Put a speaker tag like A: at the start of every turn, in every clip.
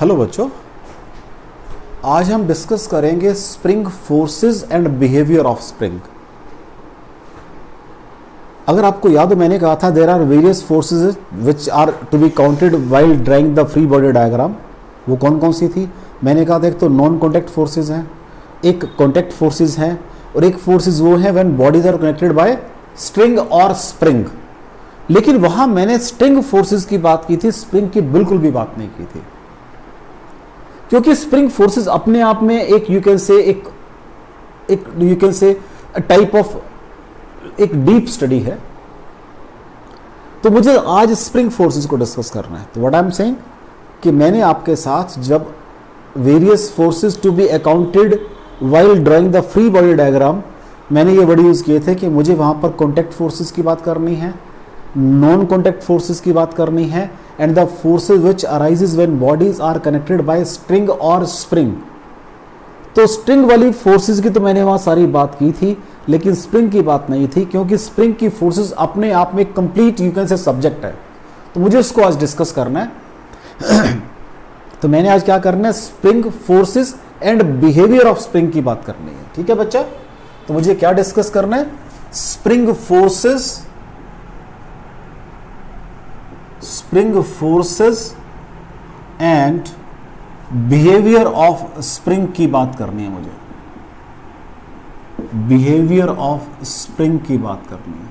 A: Hello बच्चों, आज हम डिस्कस करेंगे spring forces and behaviour of spring. अगर आपको याद हो, मैंने कहा था there are various forces which are to be counted while drawing the free body diagram. वो कौन कौन सी थी? मैंने कहा था एक तो नॉन कॉन्टैक्ट फोर्सेज हैं, एक कॉन्टैक्ट फोर्सेज हैं, और एक फोर्सेज वो हैं when bodies are connected by string और स्प्रिंग। लेकिन वहां मैंने स्ट्रिंग फोर्सेज की बात की थी, स्प्रिंग की बिल्कुल भी बात नहीं की थी, क्योंकि स्प्रिंग फोर्सेस अपने आप में एक you can say type of एक डीप स्टडी है। तो मुझे आज स्प्रिंग फोर्सेस को डिस्कस करना है। तो व्हाट आई एम सेइंग कि मैंने आपके साथ जब various forces to be accounted while drawing the free body diagram, मैंने ये वर्ड यूज किए थे कि मुझे वहां पर कॉन्टैक्ट फोर्सेस की बात करनी है, नॉन कॉन्टैक्ट फोर्सेस की बात करनी है, and the forces which arises when bodies are connected by string और स्प्रिंग। तो स्ट्रिंग वाली फोर्सेस की तो मैंने वहां सारी बात की थी, लेकिन स्प्रिंग की बात नहीं थी, क्योंकि स्प्रिंग की फोर्सेस अपने आप में complete you can say subject है। तो मुझे इसको आज डिस्कस करना है। तो मैंने आज क्या करना है, spring forces and behaviour of spring की बात करनी है। ठीक है बच्चा? तो मुझे क्या डिस्कस करना है? Spring forces and behaviour of spring की बात करनी है मुझे। बिहेवियर ऑफ स्प्रिंग की बात करनी है,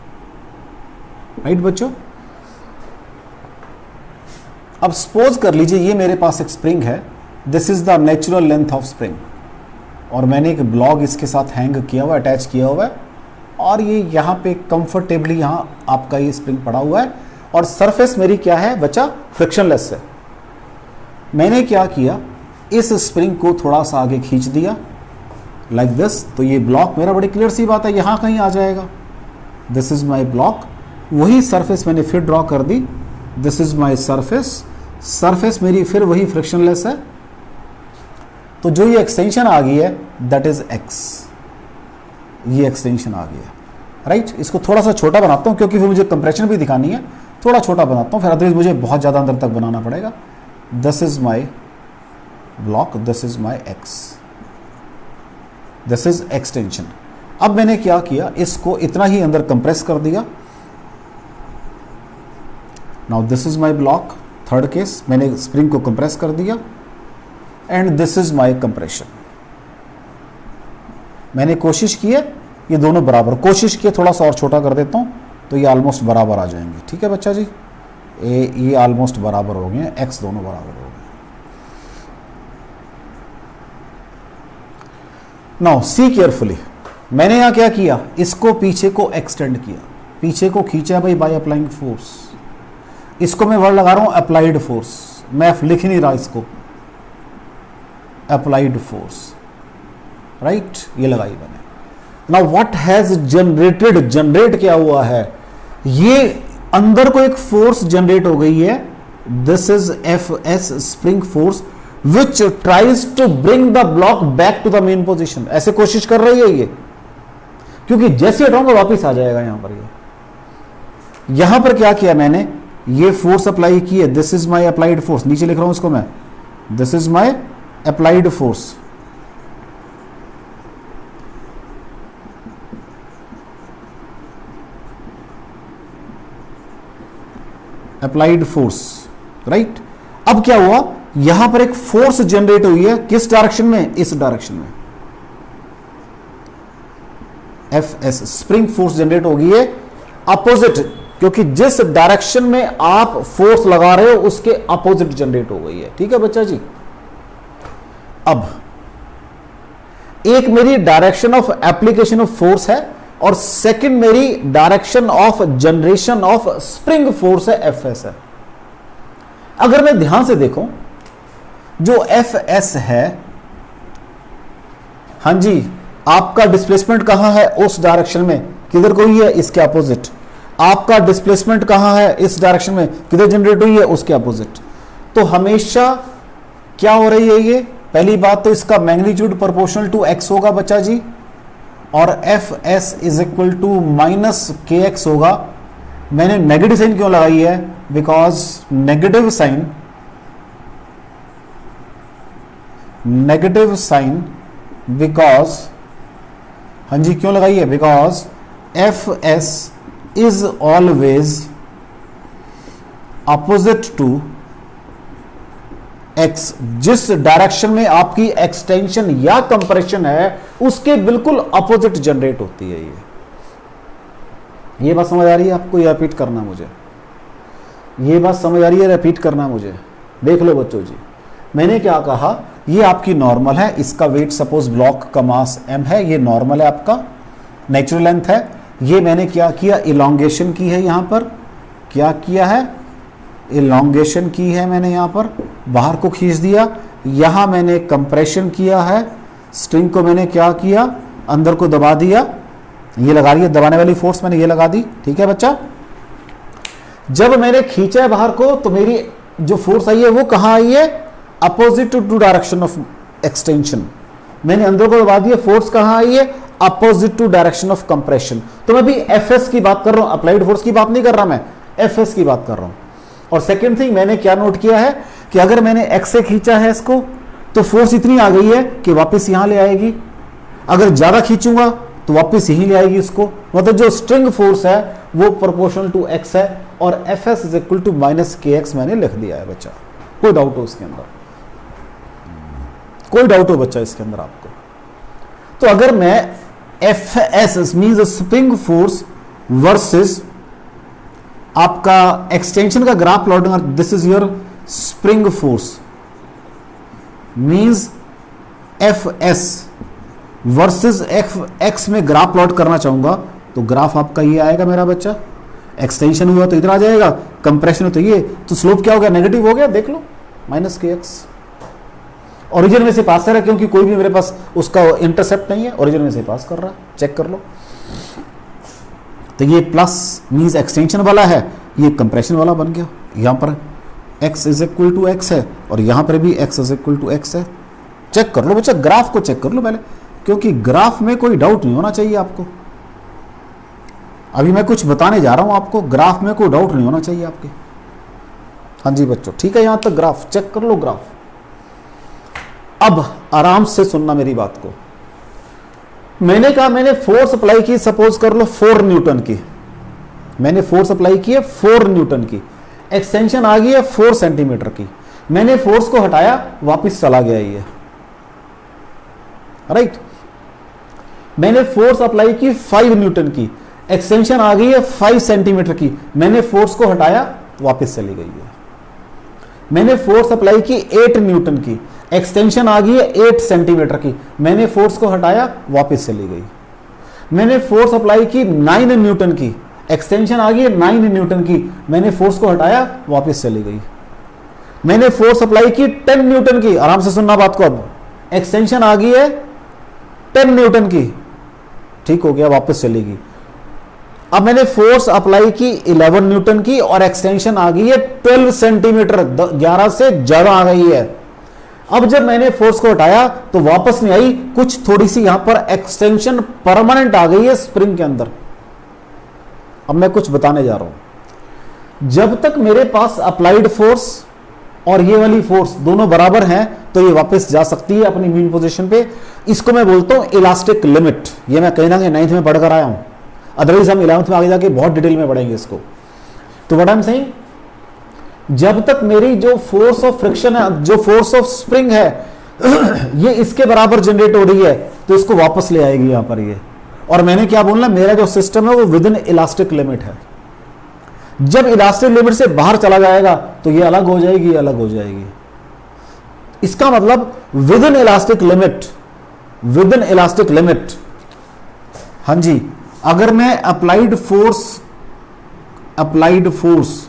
A: राइट बच्चों? अब सपोज कर लीजिए ये मेरे पास एक स्प्रिंग है, this is the natural length of spring, और मैंने एक ब्लॉक इसके साथ हैंग किया हुआ, अटैच किया हुआ है, और ये यहाँ पे कंफर्टेबली यहाँ आपका ये स्प्रिंग पड़ा हुआ है, और सरफेस मेरी क्या है बच्चा? फ्रिक्शनलेस है। मैंने क्या किया, इस स्प्रिंग को थोड़ा सा आगे खींच दिया लाइक दिस, तो ये ब्लॉक मेरा बड़ी क्लियर सी बात है यहाँ कहीं आ जाएगा। दिस इज माई ब्लॉक, वही सरफेस मैंने फिर ड्रॉ कर दी, दिस इज माई सरफेस मेरी फिर वही फ्रिक्शनलेस है। तो जो ये एक्सटेंशन आ गई है दैट इज एक्स, ये एक्सटेंशन आ गया, राइट? इसको थोड़ा सा छोटा बनाता हूँ क्योंकि फिर मुझे कंप्रेशन भी दिखानी है, थोड़ा छोटा बनाता हूँ, फिर अदरवाइज मुझे बहुत ज़्यादा अंदर तक बनाना पड़ेगा। This is my block, this is my x, this is extension. अब मैंने क्या किया, इसको इतना ही अंदर कंप्रेस कर दिया। Now this is my block, third case, मैंने स्प्रिंग को कंप्रेस कर दिया, and this is my compression. मैंने कोशिश की है ये दोनों बराबर, कोशिश की थोड़ा सा और छोटा कर देता हूं तो ये ऑलमोस्ट बराबर आ जाएंगे। ठीक है बच्चा जी? ये ऑलमोस्ट बराबर हो गए, एक्स दोनों बराबर हो गए। नाउ सी केयरफुली, मैंने यहां क्या किया, इसको पीछे को एक्सटेंड किया, पीछे को खींचा भाई बाय अप्लाइंग फोर्स। इसको मैं वर्ड लगा रहा हूं अप्लाइड फोर्स, मैं लिख नहीं रहा इसको, अप्लाइड फोर्स, राइट? ये लगाई मैंने। Now what has generated, generate क्या हुआ है, ये अंदर को एक फोर्स जनरेट हो गई है, this is F S spring force which tries to bring the block back to the mean position. ऐसे कोशिश कर रही है ये, क्योंकि जैसे हटाऊंगा वापिस आ जाएगा यहां पर। ये यहां पर क्या किया मैंने, ये फोर्स अप्लाई की है, this is my applied force, नीचे लिख रहा हूं इसको मैं, this is my applied force. Applied force, right? अब क्या हुआ, यहां पर एक फोर्स जनरेट हुई है, किस डायरेक्शन में? इस डायरेक्शन में। F S spring force generate हो गई है अपोजिट, क्योंकि जिस डायरेक्शन में आप फोर्स लगा रहे हो उसके अपोजिट जनरेट हो गई है। ठीक है बच्चा जी? अब एक मेरी direction of application of force है, और सेकंड मेरी direction of generation of spring force है, एफ एस है। अगर मैं ध्यान से देखूं, जो एफ एस है, हां जी, आपका डिस्प्लेसमेंट कहां है? उस डायरेक्शन में, किधर को हुई है? इसके अपोजिट। आपका डिस्प्लेसमेंट कहां है? इस डायरेक्शन में, किधर जनरेट हुई है? उसके अपोजिट। तो हमेशा क्या हो रही है ये? पहली बात तो इसका मैग्नीट्यूड प्रोपोर्शनल टू एक्स होगा बच्चा जी, और F S is equal to minus K X होगा। मैंने नेगेटिव साइन क्यों लगाई है? Because negative sign negative sign because, हाँ जी क्यों लगाइए, because F S is always opposite to X. जिस डायरेक्शन में आपकी एक्सटेंशन या कंप्रेशन है उसके बिल्कुल अपोजिट जनरेट होती है ये बात समझ आ रही है आपको? ये रिपीट करना मुझे, ये बात समझ आ रही है? रिपीट करना मुझे। देख लो बच्चों जी, मैंने क्या कहा, ये आपकी नॉर्मल है, इसका वेट सपोज ब्लॉक का मास m है, ये नॉर्मल है, आपका नेचुरल लेंथ है। ये मैंने क्या किया, इलॉन्गेशन की है, यहां पर क्या किया है, इलॉन्गेशन की है मैंने, यहां पर बाहर को खींच दिया। यहां मैंने कंप्रेशन किया है, स्ट्रिंग को मैंने क्या किया, अंदर को दबा दिया। ये लगा रही है दबाने वाली फोर्स, मैंने ये लगा दी। ठीक है बच्चा, जब मैंने खींचा है बाहर को तो मेरी जो फोर्स आई है वो कहां आई है, opposite to direction of extension. मैंने अंदर को दबा दिया, फोर्स कहां आई है, opposite to direction of compression. तो मैं भी एफएस की बात कर रहा हूं, अप्लाइड फोर्स की बात नहीं कर रहा, मैं एफएस की बात कर रहा हूं। और सेकेंड थिंग मैंने क्या नोट किया है कि अगर मैंने एक्स से खींचा है इसको तो फोर्स इतनी आ गई है कि वापस यहां ले आएगी। अगर ज्यादा खींचूंगा तो वापस यहीं ले आएगी इसको, मतलब जो स्ट्रिंग फोर्स है वो प्रोपोर्शनल टू एक्स है। और F S is equal to minus K X मैंने लिख दिया है बच्चा। कोई डाउट हो इसके अंदर? कोई डाउट हो बच्चा इसके अंदर आपको? तो अगर मैं F S means spring force versus आपका एक्सटेंशन का graph plot, this is your spring force means F S versus x में ग्राफ प्लॉट करना चाहूंगा तो ग्राफ आपका ये आएगा मेरा बच्चा। एक्सटेंशन हुआ तो इधर आ जाएगा, कंप्रेशन हो तो ये, तो स्लोप क्या हो गया, नेगेटिव हो गया। देख लो माइनस के एक्स। ओरिजिन में से पास कर रहा है क्योंकि कोई भी मेरे पास उसका इंटरसेप्ट नहीं है, ओरिजिन में से पास कर रहा है, चेक कर लो। तो ये प्लस मीन्स एक्सटेंशन वाला है, ये कंप्रेशन वाला बन गया। यहां पर x is equal to X है और यहां पर भी x is equal to X है। चेक कर लो बच्चा, ग्राफ को चेक कर लो पहले, क्योंकि ग्राफ में कोई डाउट नहीं होना चाहिए आपको। अभी मैं कुछ बताने जा रहा हूं आपको, ग्राफ में कोई डाउट नहीं होना चाहिए आपके। हाँ जी बच्चों, ठीक है, यहां तक ग्राफ चेक कर लो ग्राफ। अब आराम से सुनना मेरी बात को। मैंने कहा मैंने फोर्स अप्लाई की, सपोज कर लो 4 न्यूटन की, मैंने फोर्स अप्लाई की है 4 न्यूटन की, एक्सटेंशन आ गई है 4 सेंटीमीटर की। मैंने फोर्स को हटाया, वापस चला गया ये, राइट। मैंने फोर्स अप्लाई की 5 न्यूटन की, एक्सटेंशन आ गई है 5 सेंटीमीटर की। मैंने फोर्स को हटाया, वापस चली गई है। मैंने फोर्स अप्लाई की 8 न्यूटन की, एक्सटेंशन आ गई है 8 सेंटीमीटर की। मैंने फोर्स को हटाया, वापस चली गई। मैंने फोर्स अप्लाई की 9 न्यूटन की, एक्सटेंशन आ गई है 9 न्यूटन की। मैंने फोर्स को हटाया, वापस चली गई। मैंने फोर्स अप्लाई की 10 न्यूटन की, आराम से सुनना बात को, अब एक्सटेंशन आ गई है 10 न्यूटन की, ठीक हो गया, वापस चलेगी। अब मैंने फोर्स अप्लाई की 11 न्यूटन की और एक्सटेंशन आ गई है 12 सेंटीमीटर, 11 से ज्यादा आ गई है। अब जब मैंने फोर्स को हटाया तो वापस नहीं आई, कुछ थोड़ी सी यहां पर एक्सटेंशन परमानेंट आ गई है स्प्रिंग के अंदर। अब मैं कुछ बताने जा रहा हूं। जब तक मेरे पास अप्लाइड फोर्स और ये वाली फोर्स दोनों बराबर हैं तो ये वापस जा सकती है अपनी मीन पोजीशन पे। इसको मैं बोलता हूं इलास्टिक लिमिट। ये मैं कहीं ना कहीं 9th में पढ़कर आया हूं, अदरवाइज हम 11th में आगे जाके बहुत डिटेल में पढ़ेंगे इसको। तो व्हाट आई एम सेइंग, जब तक मेरी जो फोर्स ऑफ फ्रिक्शन है, जो फोर्स ऑफ स्प्रिंग है, ये इसके बराबर जनरेट हो रही है तो इसको वापस ले आएगी यहां पर ये। और मैंने क्या बोलना, मेरा जो सिस्टम है वो विद इन इलास्टिक लिमिट है। जब इलास्टिक लिमिट से बाहर चला जाएगा तो ये अलग हो जाएगी, ये अलग हो जाएगी। इसका मतलब with in elastic limit, with in elastic limit. हां जी, अगर मैं अप्लाइड फोर्स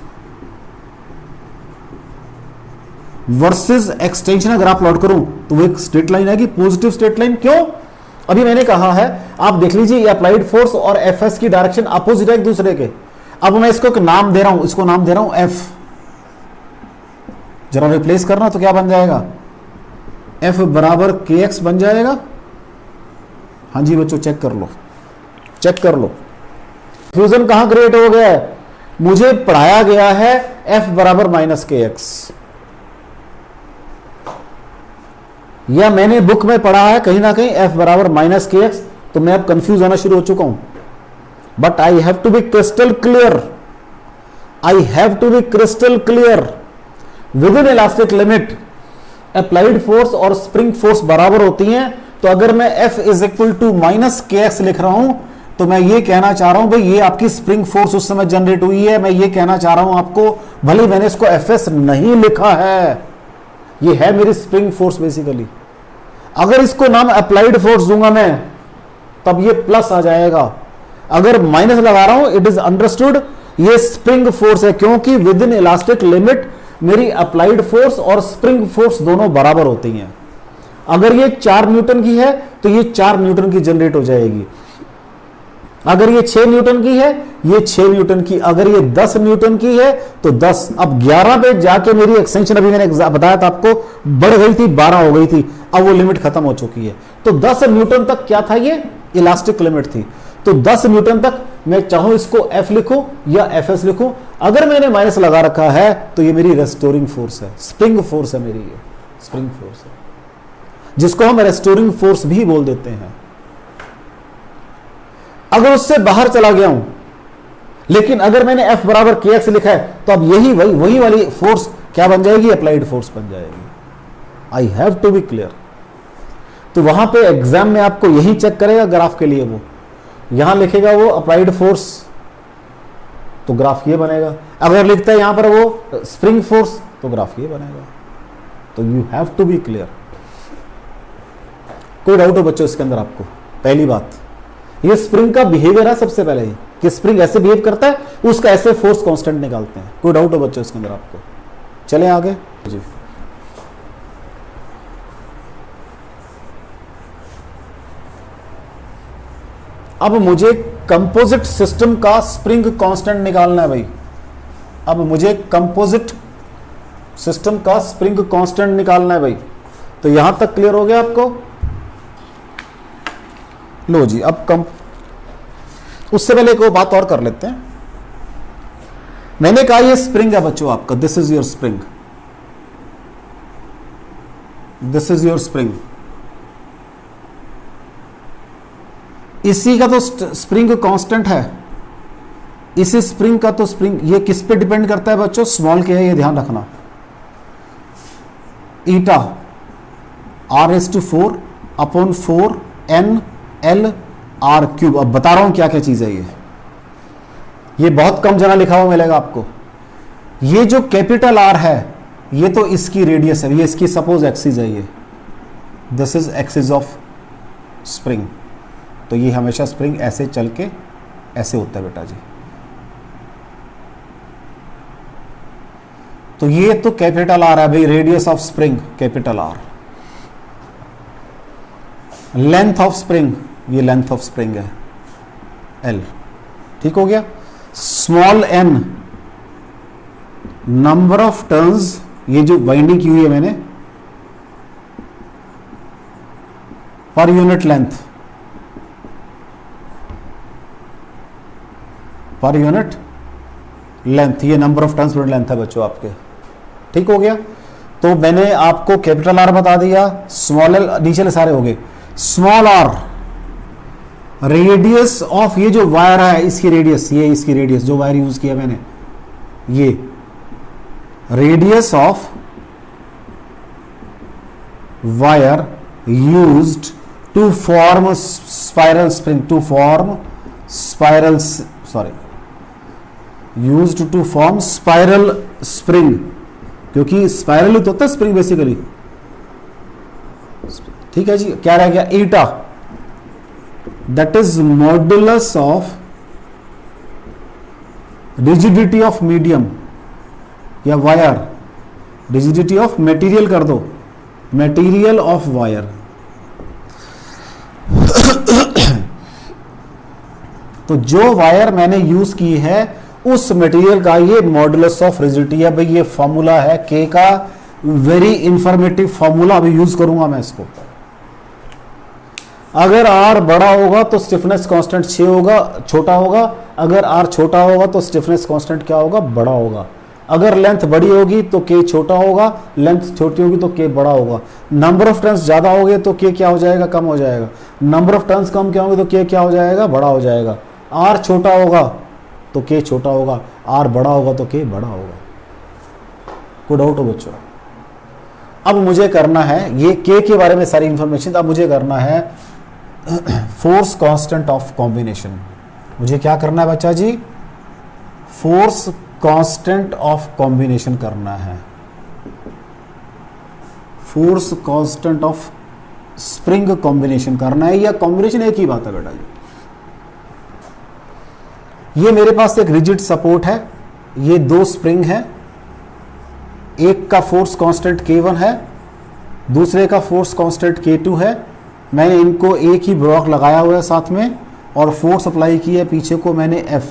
A: वर्सेस एक्सटेंशन अगर आप प्लॉट करूं तो वो एक स्ट्रेट लाइन आएगी, पॉजिटिव स्ट्रेट लाइन। क्यों? अभी मैंने कहा है, आप देख लीजिए, ये अप्लाइड फोर्स और एफएस की डायरेक्शन अपोजिट है एक दूसरे के। अब मैं इसको एक नाम दे रहा हूं, इसको नाम दे रहा हूं एफ। जरा रिप्लेस करना तो क्या बन जाएगा, एफ बराबर के एक्स बन जाएगा। हां जी बच्चों, चेक कर लो, चेक कर लो। फ्यूजन कहां क्रिएट हो गया है, मुझे पढ़ाया गया है एफ बराबर माइनस के एक्स। या मैंने बुक में पढ़ा है कहीं ना कहीं F बराबर माइनस के एक्स, तो मैं अब कंफ्यूज होना शुरू हो चुका हूं। But I have to be crystal clear, I have to be crystal clear within elastic limit applied force और स्प्रिंग फोर्स बराबर होती हैं। तो अगर मैं F is equal to minus K X लिख रहा हूं, तो मैं ये कहना चाह रहा हूं भाई ये आपकी स्प्रिंग फोर्स उस समय जनरेट हुई है। मैं ये कहना चाह रहा हूं आपको, भले मैंने इसको Fs नहीं लिखा है, ये है मेरी स्प्रिंग फोर्स बेसिकली। अगर इसको नाम अप्लाइड फोर्स दूंगा मैं, तब ये प्लस आ जाएगा। अगर माइनस लगा रहा हूं, इट इज अंडरस्टूड ये स्प्रिंग फोर्स है, क्योंकि विद इन इलास्टिक लिमिट मेरी अप्लाइड फोर्स और स्प्रिंग फोर्स दोनों बराबर होती हैं। अगर ये 4 न्यूटन की है तो ये 4 न्यूटन की जनरेट हो जाएगी। अगर ये 6 न्यूटन की है, ये 6 न्यूटन की। अगर ये 10 न्यूटन की है तो 10। अब 11 पे जाके मेरी एक्सटेंशन, अभी मैंने बताया था आपको, बढ़ गई थी, 12 हो गई थी। अब वो लिमिट खत्म हो चुकी है। तो 10 न्यूटन तक क्या था, ये इलास्टिक लिमिट थी। तो 10 न्यूटन तक मैं चाहूं इसको F लिखूं या Fs लिखूं। अगर मैंने माइनस लगा रखा है तो ये मेरी रेस्टोरिंग फोर्स है, स्प्रिंग फोर्स है मेरी, ये स्प्रिंग फोर्स है, जिसको हम रेस्टोरिंग फोर्स भी बोल देते हैं। अगर उससे बाहर चला गया हूं, लेकिन अगर मैंने F बराबर के एक्स लिखा है, तो अब यही वही वाली फोर्स क्या बन जाएगी, अप्लाइड फोर्स बन जाएगी। I have to be clear. तो वहां पे एग्जाम में आपको यही चेक करेगा ग्राफ के लिए, वो यहां लिखेगा वो अप्लाइड फोर्स, तो ग्राफ ये बनेगा। अगर लिखता है यहां पर वो स्प्रिंग फोर्स, तो ग्राफ ये बनेगा। तो you have to be clear. कोई डाउट हो बच्चों इसके अंदर आपको? पहली बात, ये स्प्रिंग का बिहेवियर है सबसे पहले ही, कि स्प्रिंग ऐसे बिहेव करता है, उसका ऐसे फोर्स कांस्टेंट निकालते हैं। कोई डाउट हो बच्चों इसके अंदर आपको? चलें आगे जी। अब मुझे कंपोजिट सिस्टम का स्प्रिंग कांस्टेंट निकालना है भाई। अब मुझे कंपोजिट सिस्टम का स्प्रिंग कांस्टेंट निकालना है भाई। तो यहां तक क्लियर हो गया आपको? लो जी, अब उससे पहले एक और बात और कर लेते हैं। मैंने कहा ये स्प्रिंग है बच्चों आपका, this is your spring, this is your spring. इसी का तो स्प्रिंग कांस्टेंट है, इसी स्प्रिंग का तो स्प्रिंग, ये किस पे डिपेंड करता है बच्चों? स्मॉल के है, ये ध्यान रखना। ईटा r⁴ upon 4 n l r cube. अब बता रहा हूं क्या क्या चीज है ये बहुत कम जगह लिखा हुआ मिलेगा आपको। ये जो कैपिटल R है, ये तो इसकी रेडियस है, ये इसकी सपोज एक्सिस है, ये this is axis of spring. तो ये हमेशा स्प्रिंग ऐसे चल के ऐसे होता है बेटा जी। तो ये तो कैपिटल R है भाई, radius of spring capital R। Length of spring, ये लेंथ ऑफ स्प्रिंग है L। ठीक हो गया। Small n number of turns, ये जो वाइंडिंग की हुई है मैंने, per unit length, per unit length, ये number of turns per length है बच्चों आपके। ठीक हो गया। तो मैंने आपको कैपिटल R बता दिया, स्मॉल l, नीचे सारे हो गए। स्मॉल r रेडियस ऑफ, ये जो वायर है इसकी रेडियस, ये इसकी रेडियस, जो वायर यूज किया मैंने, ये radius of wire used to form spiral spring, to form spiral, sorry, used to form spiral spring, क्योंकि स्पाइरल तो होता है स्प्रिंग बेसिकली। ठीक है जी। क्या रह गया? Eta, that is modulus of rigidity of medium या वायर, रिजिडिटी ऑफ मटेरियल कर दो, मटेरियल ऑफ वायर। तो जो वायर मैंने यूज की है उस मटेरियल का ये मॉडुलस ऑफ रिजिडिटी है भाई। ये फॉर्मूला है के का, वेरी इंफॉर्मेटिव फॉर्मूला, अभी यूज करूंगा मैं इसको। अगर R बड़ा होगा तो स्टिफनेस कांस्टेंट 6 होगा, छोटा होगा। अगर R छोटा होगा तो स्टिफनेस कांस्टेंट क्या होगा? बड़ा होगा। अगर लेंथ बड़ी होगी तो के छोटा होगा, लेंथ छोटी होगी तो के बड़ा होगा। नंबर ऑफ टर्न्स ज़्यादा हो गए तो के क्या हो जाएगा, कम हो जाएगा। नंबर ऑफ टर्न्स कम क्या होंगे तो के क्या हो जाएगा, बड़ा हो जाएगा। आर छोटा होगा तो के छोटा होगा, आर बड़ा होगा तो के बड़ा होगा। कोई डाउट हो बच्चों? अब मुझे करना है ये के बारे में सारी इंफॉर्मेशन, अब मुझे करना है फोर्स कांस्टेंट ऑफ कॉम्बिनेशन। मुझे क्या करना है बच्चा जी, फोर्स कांस्टेंट ऑफ कॉम्बिनेशन करना है। Force constant of spring combination करना है, या कॉम्बिनेशन एक ही बात है बेटा जी। ये मेरे पास एक रिजिड सपोर्ट है, ये दो स्प्रिंग है, एक का फोर्स कांस्टेंट K1 है, दूसरे का फोर्स कांस्टेंट K2 है। मैंने इनको एक ही ब्लॉक लगाया हुआ है साथ में, और फोर्स अप्लाई की है पीछे को मैंने F,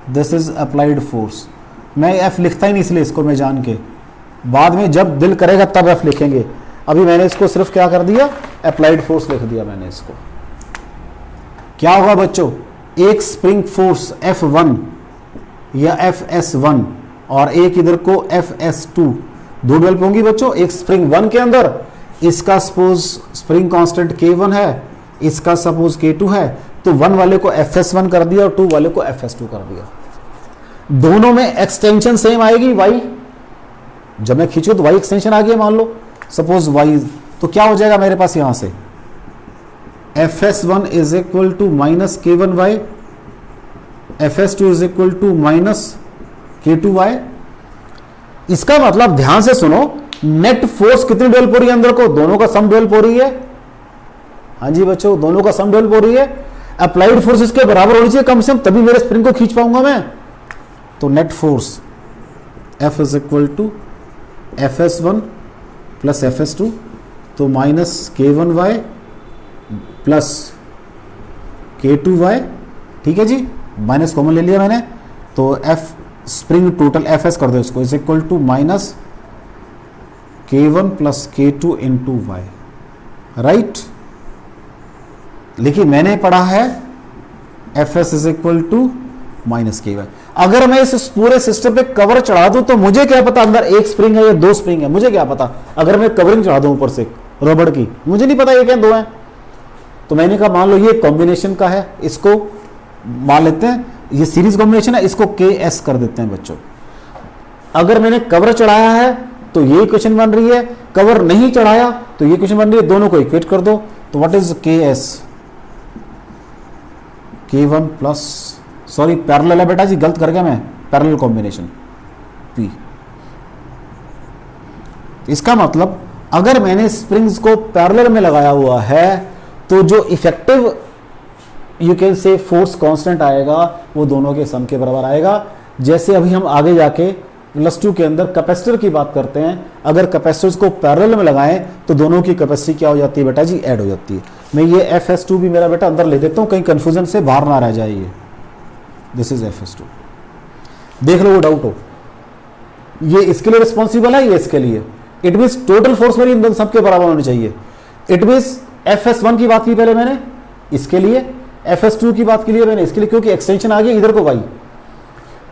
A: this is applied force. मैं F लिखता ही नहीं इसलिए इसको मैं जान के, बाद में जब दिल करेगा तब F लिखेंगे। अभी मैंने इसको सिर्फ क्या कर दिया, अप्लाइड फोर्स लिख दिया मैंने इसको। क्या होगा बच्चों, एक स्प्रिंग फोर्स F1 या FS1 और एक इधर को FS2, दो डेवलप होंगी बच्चों। एक स्प्रिंग 1 के अंदर, इसका सपोज स्प्रिंग कांस्टेंट K1 है, इसका सपोज K2 है, तो 1 वाले को FS1 कर दिया और 2 वाले को FS2 कर दिया। दोनों में एक्सटेंशन सेम आएगी y, जब मैं खींचू तो y एक्सटेंशन आ गया, मान लो सपोज y, तो क्या हो जाएगा मेरे पास यहां से FS1 is equal to minus K1y, FS2 is equal to minus K2y। इसका मतलब ध्यान से सुनो, नेट फोर्स कितनी डेवलप हो रही है अंदर को, दोनों का सम डेवलप हो रही है। हाँ जी बच्चों, दोनों का सम डेवलप हो रही है। अप्लाइड फोर्स इसके बराबर होनी चाहिए कम से कम, तभी मेरे स्प्रिंग को खींच पाऊंगा मैं। तो net force F is equal to FS1 plus FS2, तो माइनस K1y प्लस K2y, ठीक है जी, माइनस कॉमन ले लिया मैंने, तो F स्प्रिंग टोटल FS कर दो इसको, is equal to minus K1 plus K2 into y, right. लेकिन मैंने पढ़ा है FS is equal to minus K1। अगर मैं इस पूरे सिस्टम पे कवर चढ़ा दूं तो मुझे क्या पता अंदर एक स्प्रिंग है या दो स्प्रिंग है, मुझे क्या पता। अगर मैं कवरिंग चढ़ा दूं ऊपर से रबड़ की, मुझे नहीं पता ये क्या दो है। तो मैंने कहा मान लो ये कॉम्बिनेशन का है, इसको मान लेते हैं ये सीरीज कॉम्बिनेशन है, इसको KS कर देते हैं बच्चों। अगर मैंने कवर चढ़ाया है तो ये इक्वेशन बन रही है, कवर नहीं चढ़ाया तो ये इक्वेशन बन रही है, दोनों को इक्वेट कर दो। तो what is KS, K1 plus, sorry parallel है बेटा जी, गलत कर गया मैं, पैरेलल कॉम्बिनेशन P। इसका मतलब अगर मैंने स्प्रिंग्स को पैरेलल में लगाया हुआ है तो जो effective you can say force constant आएगा वो दोनों के सम के बराबर आएगा। जैसे अभी हम आगे जाके +2 के अंदर कैपेसिटर की बात करते हैं, अगर कैपेसिटर्स को पैरेलल में लगाएं तो दोनों की कैपेसिटी क्या हो जाती है बेटा जी, ऐड हो जाती है। मैं ये FS2 भी मेरा बेटा अंदर ले देता हूं, कहीं कंफ्यूजन से बाहर ना रह जाए। ये दिस इज FS2, देख लो वो डाउट हो, ये इसके लिए रिस्पॉन्सिबल है, ये इसके लिए। इट मीन्स टोटल फोर्स मेरी इन सबके बराबर होनी चाहिए। इट मीन्स FS1 की बात की पहले मैंने इसके लिए, FS2 की बात के लिए मैंने इसके लिए, क्योंकि एक्सटेंशन आ गया इधर को y,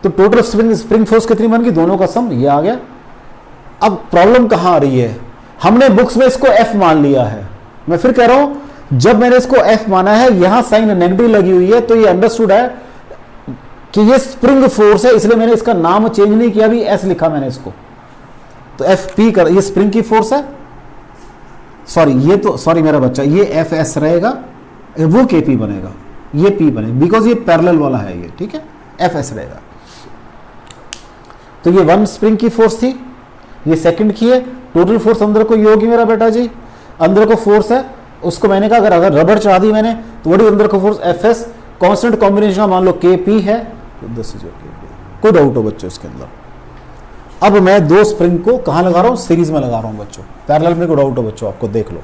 A: तो टोटल स्प्रिंग फोर्स कितनी बन गई, दोनों का सम ये आ गया। अब प्रॉब्लम कहां आ रही है, हमने बुक्स में इसको F मान लिया है। मैं फिर कह रहा हूं, जब मैंने इसको F माना है, यहां साइन नेगेटिव लगी हुई है, तो ये अंडरस्टूड है कि ये स्प्रिंग फोर्स है, इसलिए मैंने इसका नाम चेंज नहीं किया, भी S लिखा मैंने इसको। तो FP कर, ये स्प्रिंग की फोर्स है, सॉरी ये तो सॉरी मेरा बच्चा, ये FS रहेगा, वो KP बनेगा, ये P बनेगा, बिकॉज ये पैरेलल वाला है ये, ठीक है, FS रहेगा। तो ये 1 स्प्रिंग की फोर्स थी, ये सेकंड की है। टोटल फोर्स अंदर को ये होगी मेरा बेटा जी, अंदर को फोर्स है, उसको मैंने कहा अगर रबड़ चढ़ा दी मैंने तो वही अंदर को फोर्स FS, कांस्टेंट कॉम्बिनेशन का मान लो KP है, तो दिस इज KP। कोई डाउट हो बच्चों इसके अंदर? अब मैं दो स्प्रिंग को कहां लगा रहा हूं, सीरीज में लगा रहा हूं बच्चों, पैरेलल में कोई डाउट हो बच्चों आपको, देख लो।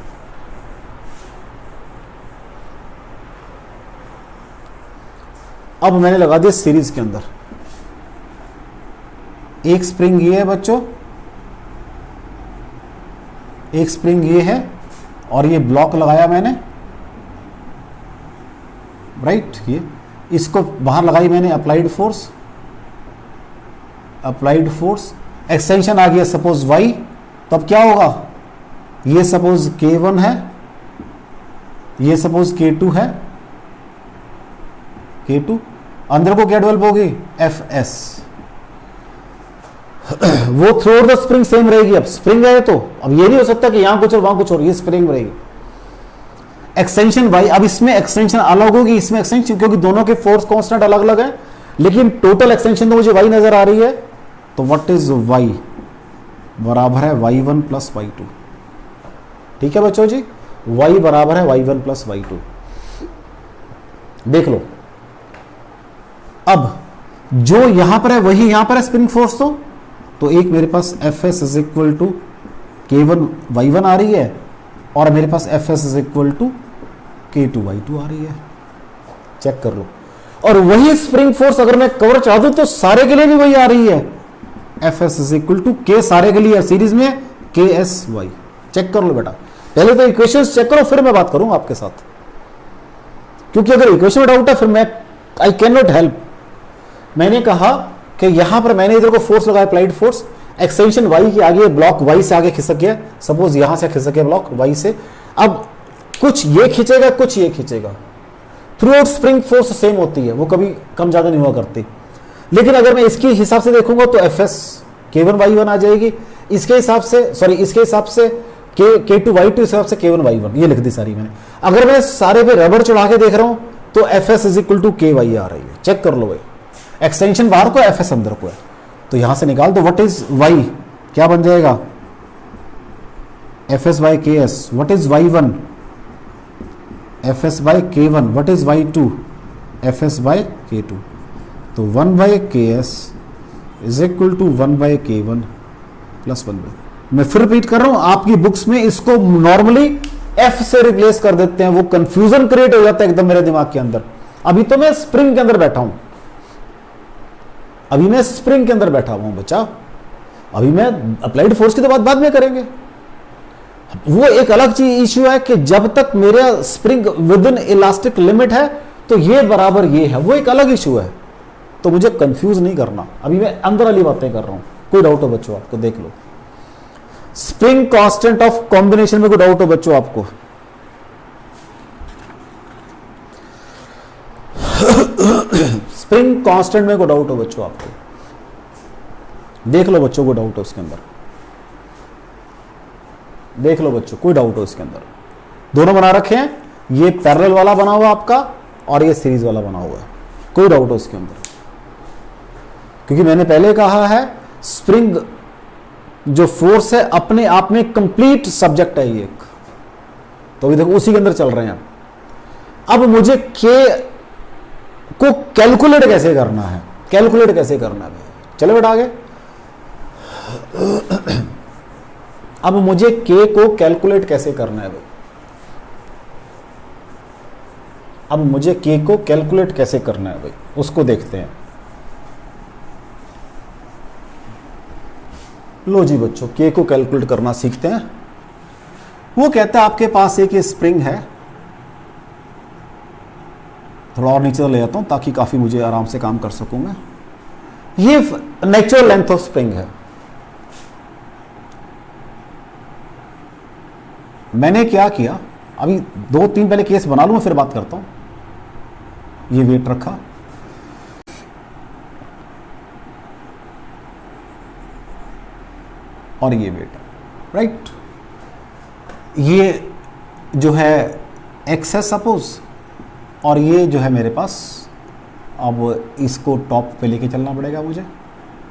A: अब मैंने लगा दिया सीरीज के अंदर, एक स्प्रिंग ये है बच्चों, एक स्प्रिंग ये है, और ये ब्लॉक लगाया मैंने, राइट, ये इसको बाहर लगाई मैंने applied force, applied force, extension आ गया सपोज y, तब क्या होगा, ये सपोज K1 है, ये सपोज K2 है, K2 अंदर को क्या डेवलप होगी, Fs। वो through out the spring same रहेगी। अब स्प्रिंग है तो अब ये नहीं हो सकता कि यहां कुछ और वहां कुछ और, ये स्प्रिंग रहेगी। एक्सटेंशन y, अब इसमें एक्सटेंशन अलग होगी, इसमें एक्सटेंशन, क्योंकि दोनों के फोर्स कांस्टेंट अलग अलग है, लेकिन टोटल एक्सटेंशन तो मुझे y नजर आ रही है। तो व्हाट इज y बराबर है y1 प्लस y2। ठीक है बच्चों जी, y बराबर है y1 प्लस y2। देख लो, अब जो यहां पर है वही यहां पर है स्प्रिंग फोर्स। तो एक मेरे पास Fs is equal to K1 y1 आ रही है, और मेरे पास Fs is equal to K2 y2 आ रही है। चेक कर लो। और वही स्प्रिंग फोर्स अगर मैं कवर चाह दूं तो सारे के लिए भी वही आ रही है, Fs is equal to K, सारे के लिए सीरीज में KSY। चेक कर लो बेटा, पहले तो इक्वेशंस चेक करो, फिर मैं बात करूंगा आपके साथ, क्योंकि अगर इक्वेशन में डाउट है फिर मैं आई कैन नॉट हेल्प। मैंने कहा कि यहां पर मैंने इधर को फोर्स लगाया, अप्लाइड फोर्स, एक्सटेंशन y के आगे, ब्लॉक y से आगे खिसक गया, सपोज यहां से खिसक गया ब्लॉक y से। अब कुछ ये खींचेगा, कुछ ये खींचेगा, through out spring force same होती है, वो कभी कम ज्यादा नहीं हुआ करती। लेकिन अगर मैं इसके हिसाब से देखूंगा तो Fs K1 y1 आ जाएगी, इसके हिसाब से सॉरी इसके हिसाब से K2 y2, हिसाब से K1 y1, ये लिख दी सारी मैंने। अगर मैं सारे पे रबर चढ़ा के देख रहा हूं तो Fs is equal to KY आ रही है। चेक कर लो भाई, एक्सटेंशन बाहर को, Fs अंदर को है, तो यहां से निकाल दो। व्हाट इज y, क्या बन जाएगा, Fs by Ks। What is y1, Fs by K1। What is y2, Fs by K2। तो 1 by Ks is equal to 1 by K1 plus 1 by, मैं फिर रिपीट कर रहा हूं, आपकी बुक्स में इसको नॉर्मली F से रिप्लेस कर देते हैं, वो कंफ्यूजन क्रिएट हो जाता है एकदम मेरे दिमाग के अंदर। अभी तो मैं स्प्रिंग के अंदर बैठा हूं, अभी मैं स्प्रिंग के अंदर बैठा हुआ हूं बच्चा, अभी मैं अप्लाइड फोर्स की तो बात बाद में करेंगे। वो एक अलग चीज इश्यू है कि जब तक मेरा spring with in elastic limit है तो ये बराबर ये है, वो एक अलग इश्यू है, तो मुझे कंफ्यूज नहीं करना। अभी मैं अंदर वाली बातें कर रहा हूं। कोई डाउट हो बच्चों आपको, देख लो। स्प्रिंग कांस्टेंट ऑफ कॉम्बिनेशन में कोई डाउट हो बच्चों आपको? स्प्रिंग कांस्टेंट में कोई डाउट हो बच्चों आपको? देख लो बच्चों, को डाउट हो उसके अंदर, देख लो बच्चों, कोई डाउट हो इसके अंदर? दोनों बना रखे हैं, ये पैरेलल वाला बना हुआ आपका और ये सीरीज वाला बना हुआ है, कोई डाउट हो इसके अंदर? क्योंकि मैंने पहले कहा है स्प्रिंग जो फोर्स है अपने आप में कंप्लीट सब्जेक्ट है ये एक, तो अभी देखो उसी के अंदर चल रहे हैं। अब मुझे के को कैलकुलेट कैसे करना है, कैलकुलेट कैसे करना है, चलो बेटा आगे। अब मुझे के को कैलकुलेट कैसे करना है भाई, अब मुझे के को कैलकुलेट कैसे करना है भाई, उसको देखते हैं। लो जी बच्चों, के को कैलकुलेट करना सीखते हैं। वो कहता है आपके पास एक स्प्रिंग है, थोड़ा और नीचे ले जाता हूं ताकि काफी मुझे आराम से काम कर सकूंगा। ये नेचुरल लेंथ ऑफ स्प्रिंग है। मैंने क्या किया, अभी 2-3 पहले केस बना लूं, मैं फिर बात करता हूं। ये वेट रखा, और ये वेट, राइट। ये जो है एक्स है सपोज, और ये जो है मेरे पास, अब इसको टॉप पे लेके चलना पड़ेगा मुझे,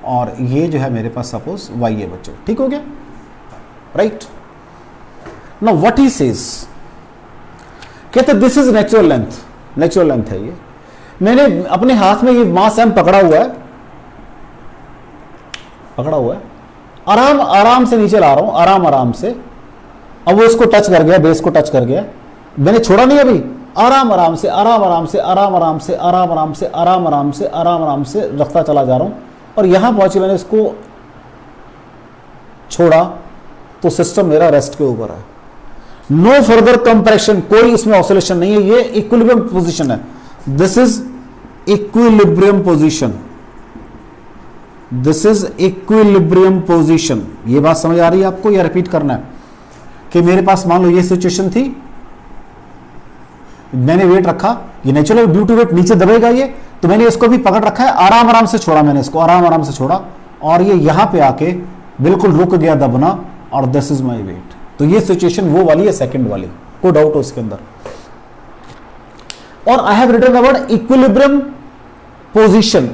A: और ये जो है मेरे पास सपोज वाई है बच्चों, ठीक हो गया, right. Now what he says, कहते this is natural length, natural length है ये। मैंने अपने हाथ में ये मास एम पकड़ा हुआ है, पकड़ा हुआ है, आराम आराम से नीचे ला रहा हूं, आराम आराम से। अब वो इसको टच कर गया, बेस को टच कर गया, मैंने छोड़ा नहीं अभी, आराम आराम से, आराम आराम से, आराम आराम से, आराम आराम से, आराम आराम से, आराम आराम से रखता चला जा रहा हूं, और यहां पहुंचे मैंने इसको छोड़ा तो सिस्टम मेरा रेस्ट के ऊपर है। नो फर्दर कंप्रेशन, कोई इसमें ऑसिलेशन नहीं है, ये इक्विलिब्रियम पोजीशन है। This is equilibrium position, this is equilibrium position. ये बात समझ आ रही है आपको या रिपीट करना है? कि मेरे पास मान लो ये सिचुएशन थी, मैंने वेट रखा, ये नेचुरल ड्यू टू वेट नीचे दबेगा ये, तो मैंने इसको भी पकड़ रखा है, आराम आराम से छोड़ा, मैंने इसको आराम आराम से छोड़ा और ये यहां पे आके बिल्कुल रुक गया दबना, और दिस इज माई वेट। तो ये सिचुएशन वो वाली है, सेकंड वाली, कोई डाउट हो इसके अंदर? और I have written the word equilibrium position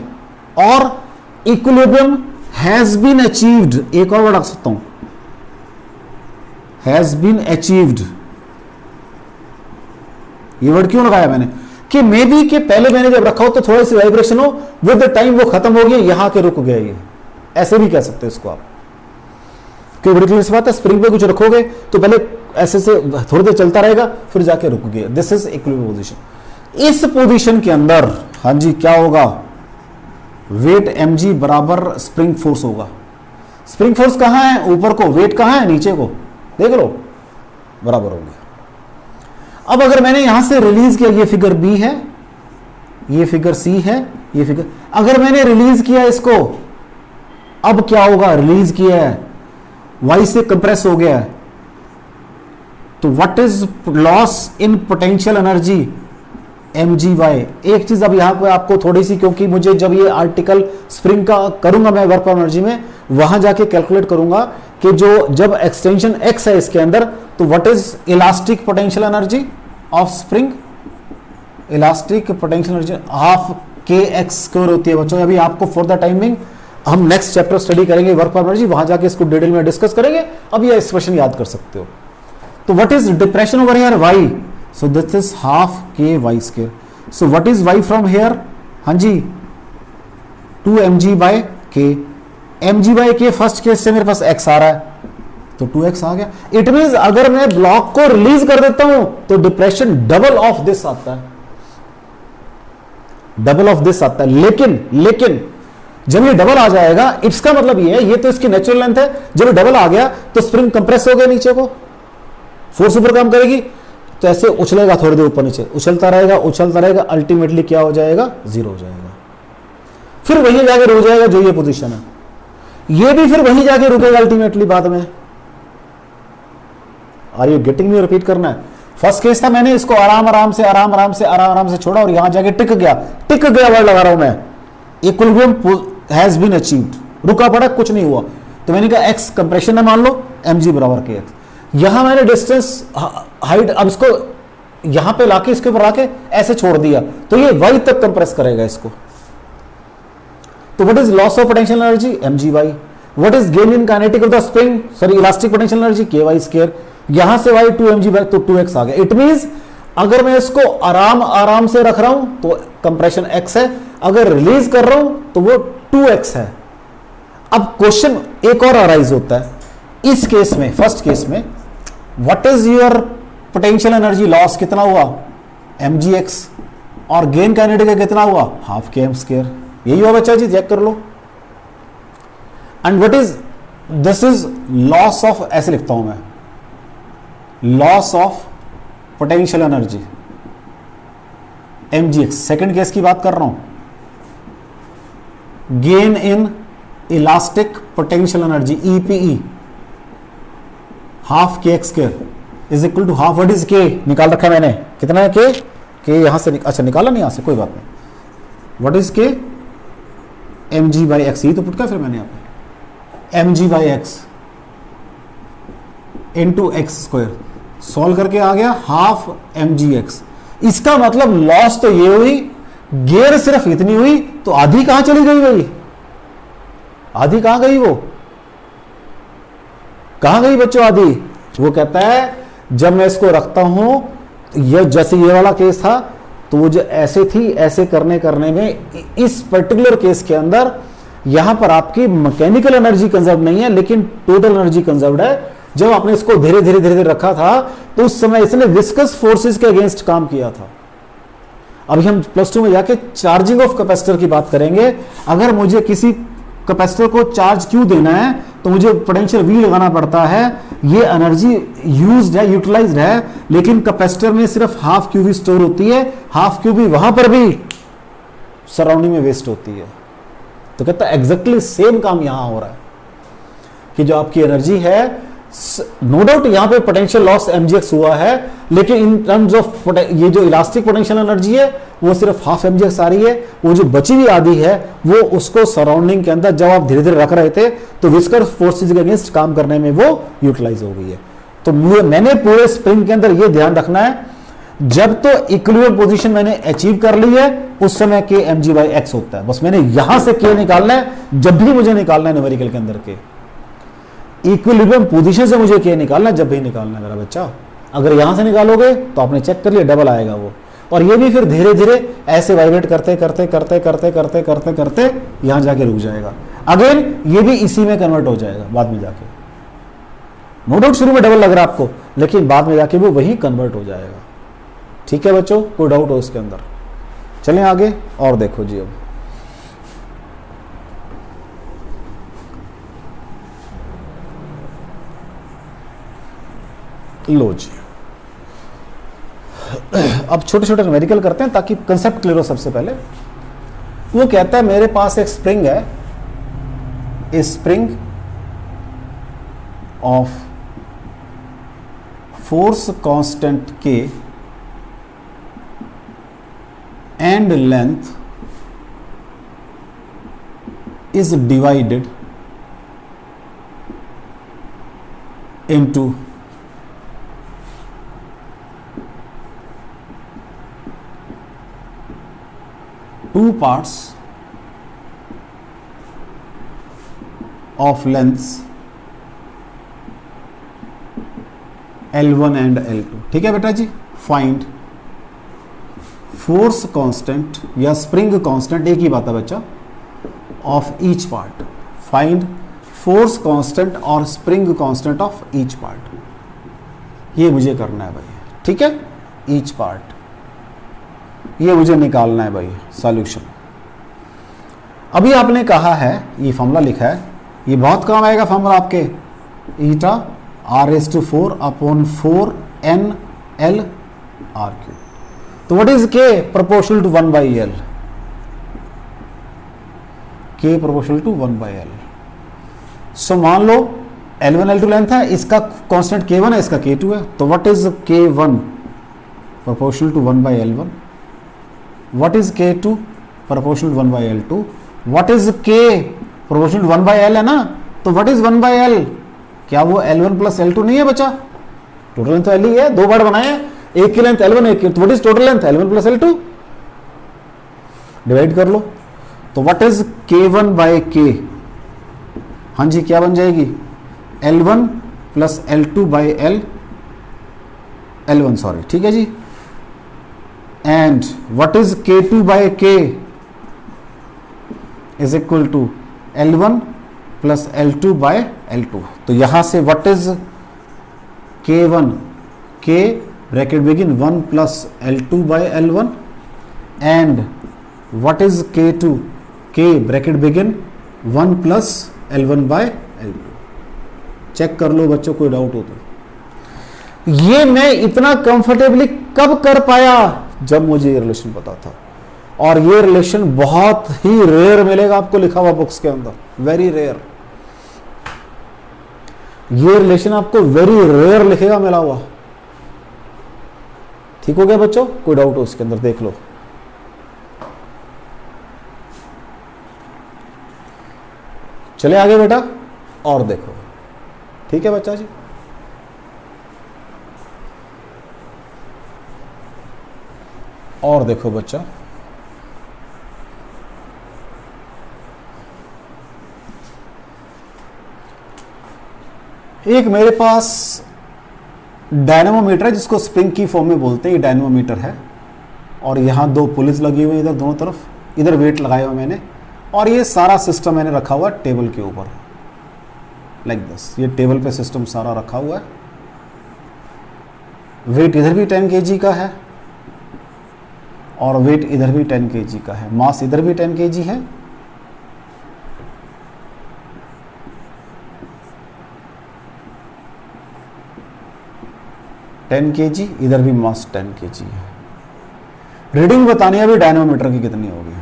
A: और इक्विलिब्रियम हैज बीन अचीव्ड। एक और वर्ड रख सकता हूं, हैज बीन अचीव्ड। ये वर्ड क्यों लगाया मैंने? कि मे बी के पहले मैंने जब रखा हो तो थोड़ी सी वाइब्रेशन हो, विद द टाइम वो खत्म हो गया, यहां के रुक गया ये, ऐसे भी कह सकते हैं इसको आप। क्यों बड़ी क्लियर बात है, स्प्रिंग पे कुछ रखोगे तो पहले ऐसे से थोड़ी देर चलता रहेगा, फिर जाके रुक गया। This is equilibrium position. इस पोजीशन के अंदर हाँ जी क्या होगा, वेट mg बराबर स्प्रिंग फोर्स होगा। स्प्रिंग फोर्स कहां है? ऊपर को। वेट कहां है? नीचे को। देख लो, बराबर हो गया। अब अगर मैंने यहां से रिलीज किया, ये फिगर बी है, ये फिगर सी है, ये फिगर, अगर मैंने रिलीज किया इसको, अब क्या होगा? रिलीज किया है, वाई से कंप्रेस हो गया है, तो what is loss in potential energy? mgy। एक चीज अब यहां पे आपको थोड़ी सी, क्योंकि मुझे जब ये आर्टिकल स्प्रिंग का करूंगा मैं वर्क ऑफ एनर्जी में, वहां जाके कैलकुलेट करूंगा कि जो जब एक्सटेंशन x है इसके अंदर, तो what is elastic potential energy of spring? Elastic potential energy half k x square होती है बच्चों। अभी आपको फॉर द टाइमिंग हम नेक्स्ट चैप्टर स्टडी करेंगे वर्क ऑफ एनर्जी, वहां जाके इसको डिटेल में डिस्कस करेंगे। अब ये एक्सप्रेशन याद कर सकते हो। तो what is depression over here? y। So this is half k y square. So what is y from here? हाँ जी 2mg by k। mg by k first case से मेरे पास x आ रहा है, तो 2x आ गया। इट मीन्स अगर मैं block को रिलीज कर देता हूं तो डिप्रेशन डबल ऑफ दिस आता है, डबल ऑफ दिस आता है। लेकिन जब ये डबल आ जाएगा, इसका मतलब ये है, ये तो इसकी नेचुरल लेंथ है, जब ये डबल आ गया तो स्प्रिंग कंप्रेस हो गया नीचे को, फोर्स ऊपर काम करेगी, तो ऐसे उछलेगा थोड़ी देर ऊपर नीचे, उछलता रहेगा, अल्टीमेटली क्या हो जाएगा? जीरो हो जाएगा। फिर वहीं जाके रुक जाएगा जो ये पोजीशन है, ये भी फिर वहीं जाके रुकेगा अल्टीमेटली बाद में। Are you getting me? Repeat करना है। फर्स्ट केस था, मैंने इसको आराम आराम से छोड़ा और यहां जाके टिक गया वर्ड लगा रहा हूं मैं। इक्विलिब्रियम हैज बीन अचीव्ड, रुका पड़ा, कुछ नहीं हुआ, तो मैंने कहा एक्स कंप्रेशन है, मान लो mg बराबर के एक्स। यहां मैंने डिस्टेंस हाइट, अब इसको यहां पे लाके इसके ऊपर आके ऐसे छोड़ दिया, तो ये y तक कंप्रेस करेगा इसको। तो what is loss of potential energy? mgy। What is gain in kinetic of the spring, sorry elastic potential energy? ky square. यहां से y 2mg बाय, तो 2x आ गया। इट मींस अगर मैं इसको आराम से रख रहा हूं तो कंप्रेशन x है, अगर रिलीज कर रहा हूं तो वो 2x है। अब क्वेश्चन एक और अराइज होता है इस केस में, फर्स्ट केस में, what is your potential energy loss? कितना हुआ? mgx। और गेन काइनेटिक का कितना हुआ? हाफ के एम स्क्वायर। यही हुआ बच्चा जी, चेक कर लो। And what is this? Is loss of, ऐसे लिखता हूं मैं, loss of potential energy mgx। Second case की बात कर रहा हूं, gain in elastic potential energy EPE, half k x square is equal to half, what is k? निकाल रखा मैंने, कितना है के यहां से अच्छा निकाला नहीं, यहां से कोई बात नहीं। व्हाट इज के? mg बाई एक्स, ही तो पुट का फिर मैंने यहाँ पे mg by x into x square, solve करके आ गया हाफ mgx। इसका मतलब लॉस तो ये हुई, गेयर सिर्फ इतनी हुई, तो आधी कहां चली गई भाई? आधी कहां गई? वो कहां गई बच्चों आधी? वो कहता है जब मैं इसको रखता हूं, ये जैसे ये वाला केस था, तो वो जो ऐसे थी, ऐसे करने में इस पर्टिकुलर केस के अंदर यहां पर आपकी मैकेनिकल एनर्जी कंजर्व नहीं है, लेकिन टोटल एनर्जी कंजर्व्ड है। जब आपने इसको धीरे धीरे रखा था, तो उस समय इसने विस्कस फोर्सेस के अगेंस्ट काम किया था। अभी हम +2 में जाके चार्जिंग ऑफ कैपेसिटर की बात करेंगे। अगर मुझे किसी कैपेसिटर को चार्ज क्यों देना है, तो मुझे पोटेंशियल V लगाना पड़ता है। ये एनर्जी यूज्ड है, यूटिलाइज्ड है, लेकिन कैपेसिटर में सिर्फ हाफ QV स्टोर होती है। हाफ QV वहां पर भी सराउंडिंग में वेस्ट होती है। तो कहता है एग्जैक्टली सेम काम यहां हो रहा है कि जो आपकी एनर्जी है, नो डाउट यहां पे पोटेंशियल लॉस mgx हुआ है, लेकिन इन टर्म्स ऑफ ये जो इलास्टिक पोटेंशियल एनर्जी है वो सिर्फ हाफ mgx आ रही है। वो जो बची हुई आधी है वो उसको सराउंडिंग के अंदर जब आप धीरे धीरे रख रहे थे तो विस्कस फोर्सेज के अगेंस्ट काम करने में वो यूटिलाइज हो गई है। तो मैंने पूरे स्प्रिंग के अंदर ये ध्यान रखना है, जब तो इक्विलिब्रियम पोजीशन मैंने अचीव कर ली है उस समय के mg/x होता है। बस मैंने यहां से k निकालना है, जब भी मुझे निकालना है न्यूमेरिकल के अंदर के इक्विलिब्रियम पोजीशन से मुझे k निकालना है, जब भी निकालना है मेरा बच्चा। अगर यहां से निकालोगे तो आपने चेक कर लिया डबल आएगा वो, और ये भी फिर धीरे धीरे ऐसे वाइब्रेट करते करते करते करते करते करते करते यहां जाके रुक जाएगा। अगेन ये भी इसी में कन्वर्ट हो जाएगा बाद में जाके। नो डाउट शुरू में डबल लग रहा है आपको, लेकिन बाद में जाके वो वही कन्वर्ट हो जाएगा। ठीक है बच्चों, कोई डाउट हो इसके अंदर? चलें आगे और देखो जी। अब लो जी, अब छोटे छोटे न्यूमेरिकल करते हैं ताकि कंसेप्ट क्लियर हो। सबसे पहले वो कहता है मेरे पास एक स्प्रिंग है, a spring of force constant k and length is divided into two parts of lengths L1 and L2। ठीक है बेटा जी, फाइंड फोर्स कांस्टेंट या स्प्रिंग कांस्टेंट, एक ही बात है बच्चा, of each part. Find force constant और spring constant of each part, ये मुझे करना है भाई। ठीक है, ईच पार्ट ये मुझे निकालना है भाई सॉल्यूशन। अभी आपने कहा है, ये फॉर्मूला लिखा है, ये बहुत काम आएगा फॉर्मूला आपके, ईटा r⁴ upon 4n l r3। तो what is k proportional to 1/l, k proportional to 1/l। So मान लो L1 L2 लेंथ है, इसका कांस्टेंट k1 है, इसका k2 है, तो what is k1 proportional to 1/L1, what is k2 proportional to 1/L2, what is k proportional to 1/L है ना, तो व्हाट इज 1/L, क्या वो L1 प्लस L2 नहीं है बच्चा? टोटल लेंथ तो L ही है, दो पार्ट बनाए हैं, एक की लेंथ L1 एक की, तो what is total length L1 plus L2, divide कर लो। तो व्हाट इज k1/k, हाँ जी क्या बन जाएगी, L1 plus L2/L, L1 sorry, ठीक है जी। And what is k2/k is equal to L1 plus L2/L2। तो यहां से what is k1, k bracket begin 1 plus L2/L1 and what is k2, k bracket begin 1 plus L1/L2। Check कर लो बच्चों, कोई डाउट हो तो। ये मैं इतना कंफर्टेबली कब कर पाया, जब मुझे ये रिलेशन पता था, और ये रिलेशन बहुत ही रेयर मिलेगा आपको लिखा हुआ बुक्स के अंदर, वेरी रेयर। ये रिलेशन आपको वेरी रेयर लिखेगा मिला हुआ। ठीक हो गया बच्चों, कोई डाउट हो इसके अंदर, देख लो। चले आगे बेटा और देखो। ठीक है बच्चा जी, और देखो बच्चा, एक मेरे पास डायनामोमीटर है जिसको स्प्रिंग की फॉर्म में बोलते हैं, ये डायनामोमीटर है, और यहां दो पुलिस लगी हुई इधर दोनों तरफ, इधर वेट लगाया हुआ मैंने, और ये सारा सिस्टम मैंने रखा हुआ टेबल के ऊपर लाइक दिस। ये टेबल पे सिस्टम सारा रखा हुआ है। वेट इधर भी 10 kg का है और वेट इधर भी 10 kg का है, मास इधर भी 10 kg है, kg, इधर भी मास 10 kg है। रीडिंग बतानी है अभी डायनामोमीटर की कितनी होगी।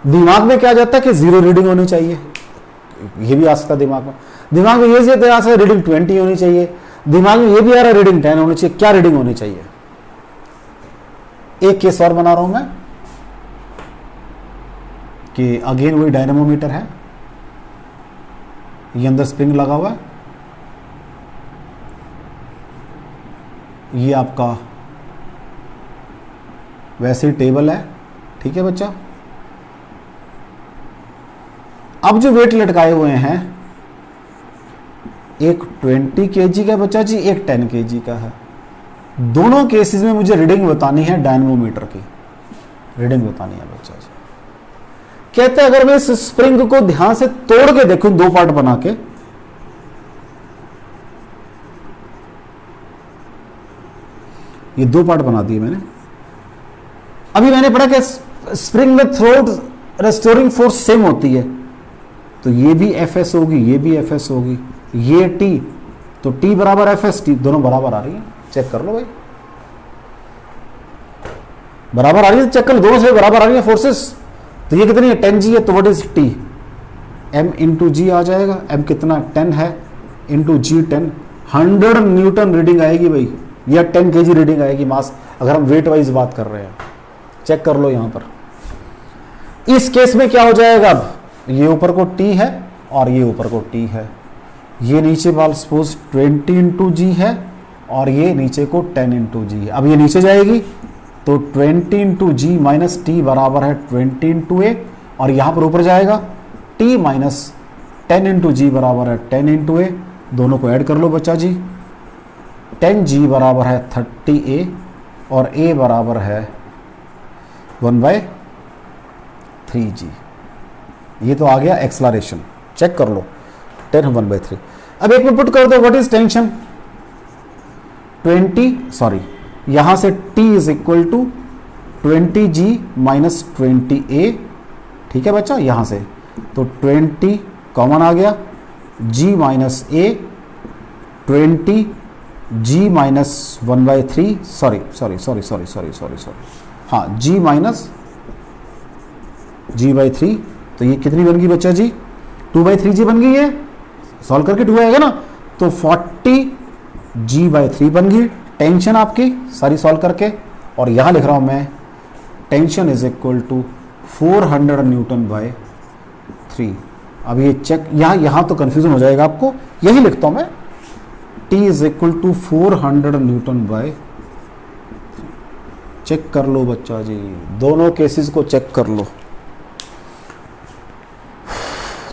A: दिमाग में क्या जाता है कि 0 रीडिंग होनी चाहिए, ये भी आ सकता है दिमाग में ये से आ सकता है रीडिंग 20 होनी चाहिए, दिमाग में ये भी आ रहा है रीडिंग 10 होनी चाहिए। क्या रीडिंग होनी चाहिए? एक केस और बना रहा हूं मैं कि अगेन वही डायनेमोमीटर है, ये अंदर स्प्रिंग लगा हुआ है, ये आपका वैसे ही टेबल है, ठीक है बच्चा। अब जो वेट लटकाए हुए हैं, एक 20 kg का बच्चा जी, एक 10 kg का है। दोनों केसेस में मुझे रीडिंग बतानी है, डायनेमोमीटर की रीडिंग बतानी है बच्चा जी। कहते हैं अगर मैं इस स्प्रिंग को ध्यान से तोड़ के देखूं, 2 पार्ट बना के, ये 2 पार्ट बना दिए मैंने। अभी मैंने पढ़ा कि स्प्रिंग में थ्रोट रेस्टोरिंग फोर्स सेम होती है, तो ये भी एफएस होगी, ये भी एफएस होगी, ये टी, तो टी बराबर एफएस, टी दोनों बराबर आ रही है। चेक कर लो भाई, बराबर आ रही है, चेक कर लो, दोनों से बराबर आ रही है फोर्सेस। तो ये कितनी है? 10G है, तो what is T? M into g आ जाएगा। M कितना? 10 है, इंटू जी 10, 100 न्यूटन रीडिंग आएगी भाई, या 10 kg रीडिंग आएगी मास, अगर हम वेट वाइज बात कर रहे हैं। चेक कर लो यहां पर। इस केस में क्या हो जाएगा? अब ये ऊपर को T है और ये ऊपर को T है, ये नीचे वाल सपोज 20 इंटू जी है और ये नीचे को 10 इंटू जी है। अब ये नीचे जाएगी तो 20 इंटू जी माइनस टी बराबर है 20 इंटू ए, और यहां पर ऊपर जाएगा T माइनस 10 इंटू जी बराबर है 10 इंटू ए। दोनों को ऐड कर लो बच्चा जी, 10G बराबर है 30A और A बराबर है 1/3G। ये तो आ गया एक्सलरेशन, चेक कर लो, 10 1/3। अब एक में पुट कर दो, व्हाट इज टेंशन? 20 यहां से T is equal to 20G minus 20A, ठीक है बच्चा, यहां से तो 20 कॉमन आ गया, G minus A, 20G minus 1/3, sorry, हाँ, G माइनस G/3, तो ये कितनी बन गई बच्चा जी? 2/3G बन गई है, सॉल्व करके 2 आएगा ना, तो 40G/3 बन गई टेंशन आपकी सारी सॉल्व करके। और यहां लिख रहा हूं मैं, tension is equal to 400 N/3। अब ये चेक, यहां तो कंफ्यूजन हो जाएगा आपको, यही लिखता हूं मैं, T is equal to 400 N/3। Check कर लो बच्चा जी, दोनों केसेस को चेक कर लो।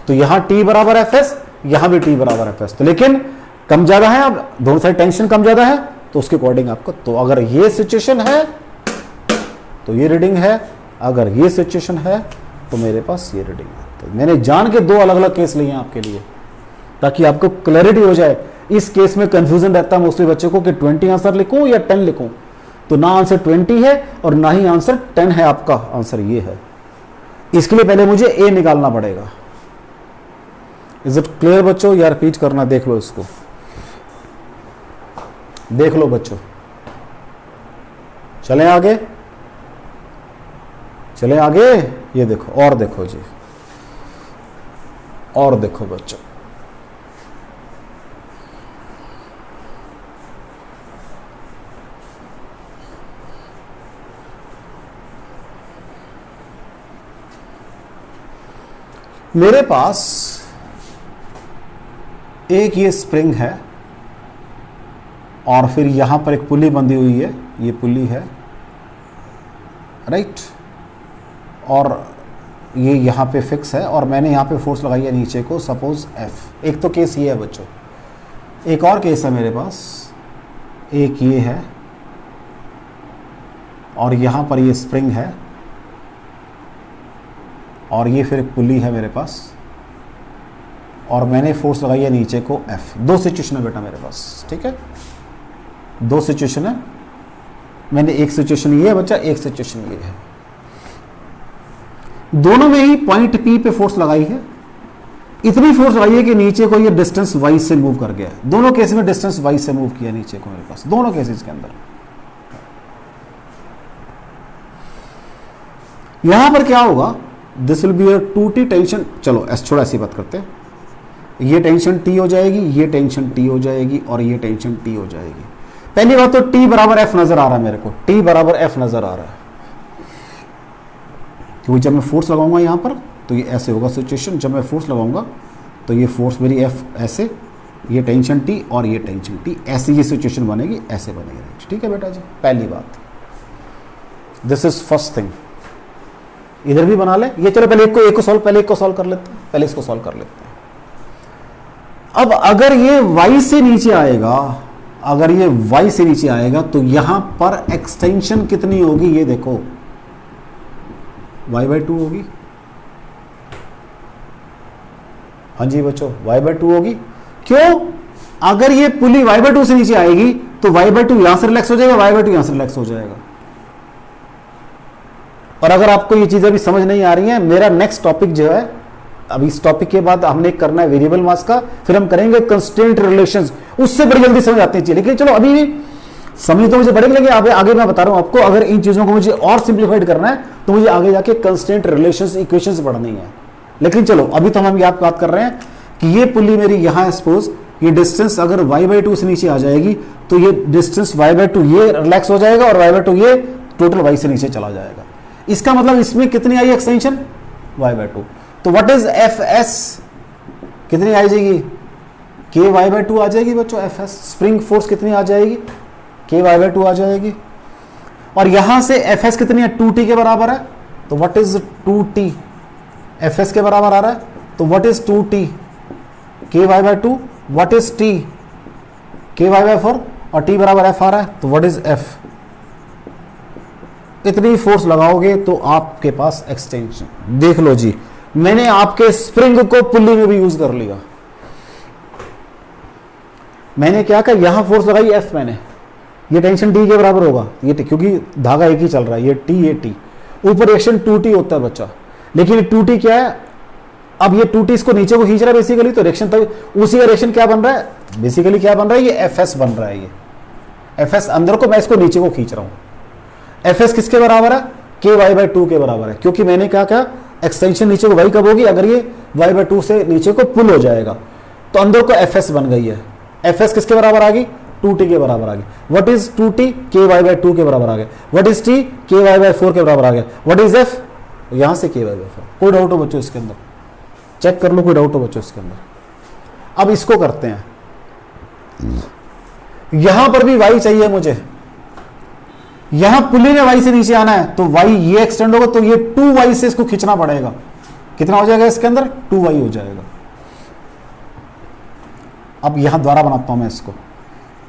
A: तो यहां T बराबर एफ, यहां भी T बराबर एफ, तो लेकिन कम ज्यादा है, अब दोनों साइड टेंशन कम ज्यादा है, तो उसके अकॉर्डिंग आपको, तो अगर ये सिचुएशन है तो ये रीडिंग है, अगर ये सिचुएशन है तो मेरे पास ये रीडिंग है। तो मैंने जान के 2 अलग अलग केस लिए हैं आपके लिए, ताकि आपको क्लैरिटी हो जाए। इस केस में कंफ्यूजन रहता है मोस्टली बच्चों को कि 20 आंसर लिखूं या 10 लिखूं, तो ना आंसर 20 है और ना ही आंसर 10 है, आपका आंसर ये है। इसके लिए पहले मुझे ए निकालना पड़ेगा। इज इट क्लियर बच्चों? या रिपीट करना? देख लो इसको, देख लो बच्चों, चलें आगे, चलें आगे। ये देखो, और देखो जी, और देखो बच्चों, मेरे पास एक ये स्प्रिंग है और फिर यहां पर एक पुली बंधी हुई है, ये पुली है, राइट, और ये यहां पे फिक्स है और मैंने यहां पे फोर्स लगाई है नीचे को, सपोज F। एक तो केस ये है बच्चों, एक और केस है मेरे पास, एक ये है और यहां पर ये स्प्रिंग है और ये फिर एक पुली है मेरे पास और मैंने फोर्स लगाई है नीचे को F। 2 सिचुएशन है बेटा मेरे पास, ठीक है, 2 सिचुएशन है। मैंने एक सिचुएशन ये है बच्चा, एक सिचुएशन ये है, दोनों में ही पॉइंट P पे फोर्स लगाई है। इतनी फोर्स लगाई है कि नीचे को ये डिस्टेंस वाइज से मूव कर गया है। दोनों केस में डिस्टेंस वाइज से मूव किया नीचे को मेरे पास, दोनों केसेस के अंदर। यहां पर क्या होगा this will be a 2t tension. चलो ऐसे छोड़ा, ऐसी बात करते हैं, ये टेंशन T हो जाएगी, ये टेंशन T हो जाएगी और ये टेंशन T हो जाएगी। पहली बात तो T बराबर F नजर आ रहा है मेरे को, T बराबर F नजर आ रहा है, क्योंकि जब मैं फोर्स लगाऊंगा यहां पर तो ये ऐसे होगा सिचुएशन, जब मैं फोर्स लगाऊंगा तो ये फोर्स मेरी F ऐसे, ये टेंशन T और ये टेंशन T, ऐसी ये सिचुएशन बनेगी, ऐसे बनेगी। ठीक है बेटा जी, पहली बात, दिस इज फर्स्ट थिंग। इधर भी बना ले ये, चलो पहले एक को सॉल्व कर लेते हैं, पहले इसको सॉल्व कर लेते हैं। अब अगर ये y से नीचे आएगा, अगर ये y से नीचे आएगा तो यहां पर एक्सटेंशन कितनी होगी, ये देखो y/2 होगी। हाँ जी बच्चों, y/2 होगी। क्यों? अगर ये पुली y/2 से नीचे आएगी तो y/2 यहां से रिलैक्स हो जाएगा, y/2 यहां से रिलैक्स हो जाएगा। और अगर आपको ये चीजें अभी समझ नहीं आ रही हैं, मेरा नेक्स्ट टॉपिक जो है, अभी इस टॉपिक के बाद हमने करना है वेरिएबल मास का, फिर हम करेंगे कंस्ट्रेंट रिलेशंस, उससे बड़ी जल्दी समझ आती है। लेकिन चलो अभी भी समझ तो मुझे पड़ेगा, लेकिन आगे मैं बता रहा हूं आपको, अगर इन चीजों को मुझे और सिंप्लीफाइड करना है तो मुझे आगे जाके कंस्ट्रेंट रिलेशंस इक्वेशंस पढ़नी है। लेकिन चलो अभी तो हम याद बात कर रहे हैं कि ये पुली मेरी यहां सपोज ये डिस्टेंस अगर y/2 से नीचे आ जाएगी तो ये डिस्टेंस y/2 ये रिलैक्स हो जाएगा और y/2 ये टोटल y से नीचे चला जाएगा। इसका मतलब इसमें कितनी आई एक्सटेंशन, y/2। तो व्हाट इज Fs, कितनी आ जाएगी, Ky/2 आ जाएगी बच्चों। Fs स्प्रिंग फोर्स कितनी आ जाएगी, Ky/2 आ जाएगी। और यहां से Fs कितनी है, 2t के बराबर है। तो व्हाट इज 2t, Fs के बराबर आ रहा है, तो what is 2t, Ky/2, what is t, Ky/4 और t बराबर F आ रहा है, तो व्हाट इज F। इतनी फोर्स लगाओगे तो आपके पास एक्सटेंशन, देख लो जी, मैंने आपके स्प्रिंग को पुल्ली में भी यूज कर लिया। मैंने क्या कहा, यहां फोर्स लगाई F मैंने, ये टेंशन T के बराबर होगा, ये क्योंकि धागा एक ही चल रहा है, ये T, ऊपर रिएक्शन 2T होता है बच्चा, लेकिन 2T क्या है, अब ये 2T इसको नीचे को खींच रहा है बेसिकली, तो रिएक्शन तक उसी का रिएक्शन क्या बन रहा है, बेसिकली क्या बन रहा है, ये Fs बन रहा है। ये Fs अंदर को, मैं इसको नीचे को खींच रहा हूं। Fs किसके बराबर है, Ky/2 के बराबर है, क्योंकि मैंने क्या कहा, एक्सटेंशन नीचे को y कब होगी, अगर ये y/2 से नीचे को पुल हो जाएगा, तो अंदर को Fs बन गई है। Fs किसके बराबर आ गई, 2t के बराबर आ गई। व्हाट इज 2t, Ky/2 के बराबर आ गया। व्हाट इज t, Ky/4 के बराबर आ गया। व्हाट इज F, यहां से Ky/4। कोई डाउट हो बच्चों इसके अंदर, चेक कर लो, कोई डाउट हो बच्चों इसके अंदर। अब इसको करते हैं, यहां पर भी y चाहिए मुझे, यहां पुली ने y से नीचे आना है, तो y ये एक्सटेंड होगा, तो ये 2y से इसको खींचना पड़ेगा। कितना हो जाएगा इसके अंदर, 2y हो जाएगा। अब यहां द्वारा बनाता हूं मैं इसको,